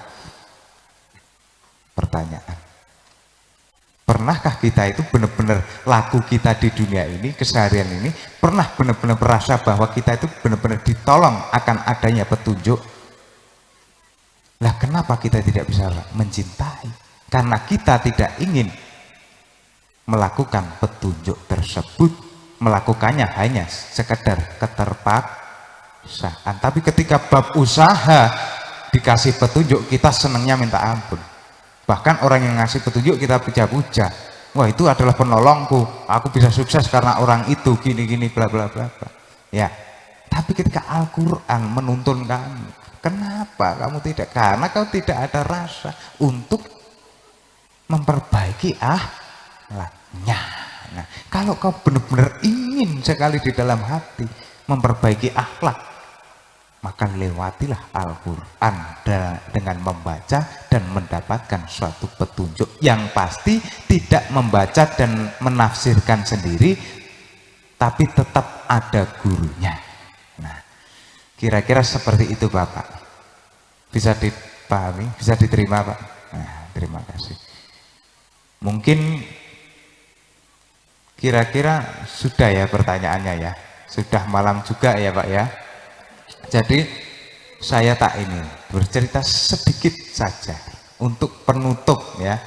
Pertanyaan. Pernahkah kita itu benar-benar laku kita di dunia ini, keseharian ini, pernah benar-benar merasa bahwa kita itu benar-benar ditolong akan adanya petunjuk? Lah kenapa kita tidak bisa mencintai? Karena kita tidak ingin melakukan petunjuk tersebut, melakukannya hanya sekedar keterpaksaan. Tapi ketika bab usaha dikasih petunjuk, kita senangnya minta ampun. Bahkan orang yang ngasih petunjuk kita puja-puja, wah itu adalah penolongku, aku bisa sukses karena orang itu gini-gini bla bla bla bla. Ya, tapi ketika Al-Quran menuntun kamu, kenapa kamu tidak? Karena kau tidak ada rasa untuk memperbaiki akhlaknya. Nah, kalau kau benar-benar ingin sekali di dalam hati memperbaiki akhlak, maka lewatilah Al-Quran dengan membaca dan mendapatkan suatu petunjuk yang pasti tidak membaca dan menafsirkan sendiri, tapi tetap ada gurunya. Nah, kira-kira seperti itu Bapak. Bisa dipahami? Bisa diterima Pak? Nah, terima kasih. Mungkin kira-kira sudah ya pertanyaannya ya. sudah malam juga ya Pak ya. Jadi saya tak ini bercerita sedikit saja untuk penutup ya.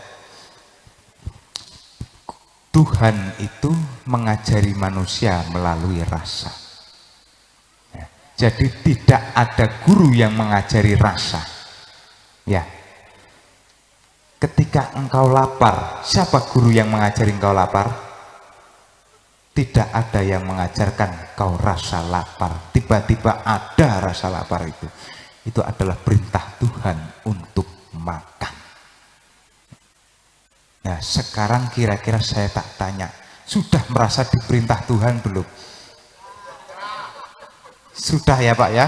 Tuhan itu mengajari manusia melalui rasa. Ya, jadi tidak ada guru yang mengajari rasa. Ya. Ketika engkau lapar, siapa guru yang mengajari engkau lapar? Tidak ada yang mengajarkan kau rasa lapar. Tiba-tiba ada rasa lapar itu. Itu adalah perintah Tuhan untuk makan. Nah, sekarang kira-kira saya tak tanya, sudah merasa diperintah Tuhan belum? Sudah ya Pak ya?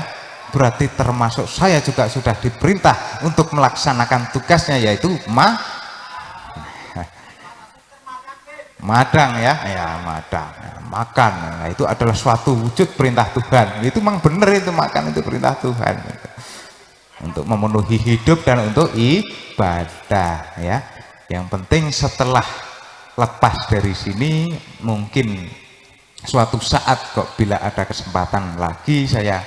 Berarti termasuk saya juga sudah diperintah untuk melaksanakan tugasnya, yaitu madang ya, madang, makan. Nah, itu adalah suatu wujud perintah Tuhan. Itu memang benar, itu makan itu perintah Tuhan. Untuk memenuhi hidup dan untuk ibadah ya. Yang penting setelah lepas dari sini, mungkin suatu saat kok bila ada kesempatan lagi saya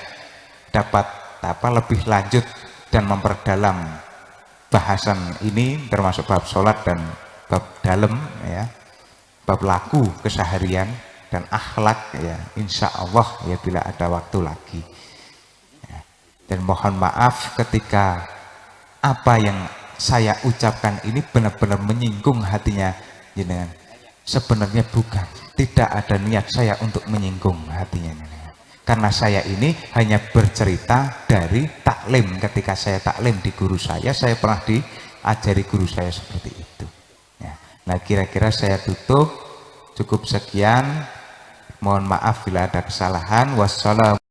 dapat lebih lanjut dan memperdalam bahasan ini, termasuk bab sholat dan bab dalam ya, bab laku keseharian dan akhlak ya, insya Allah ya bila ada waktu lagi ya. Dan mohon maaf ketika apa yang saya ucapkan ini benar-benar menyinggung hatinya jenengan. Sebenarnya bukan, tidak ada niat saya untuk menyinggung hatinya jenengan. Karena saya ini hanya bercerita dari taklim. Ketika saya taklim di guru saya pernah diajari guru saya seperti itu ya. Nah, kira-kira saya tutup cukup sekian. Mohon maaf bila ada kesalahan. Wassalam.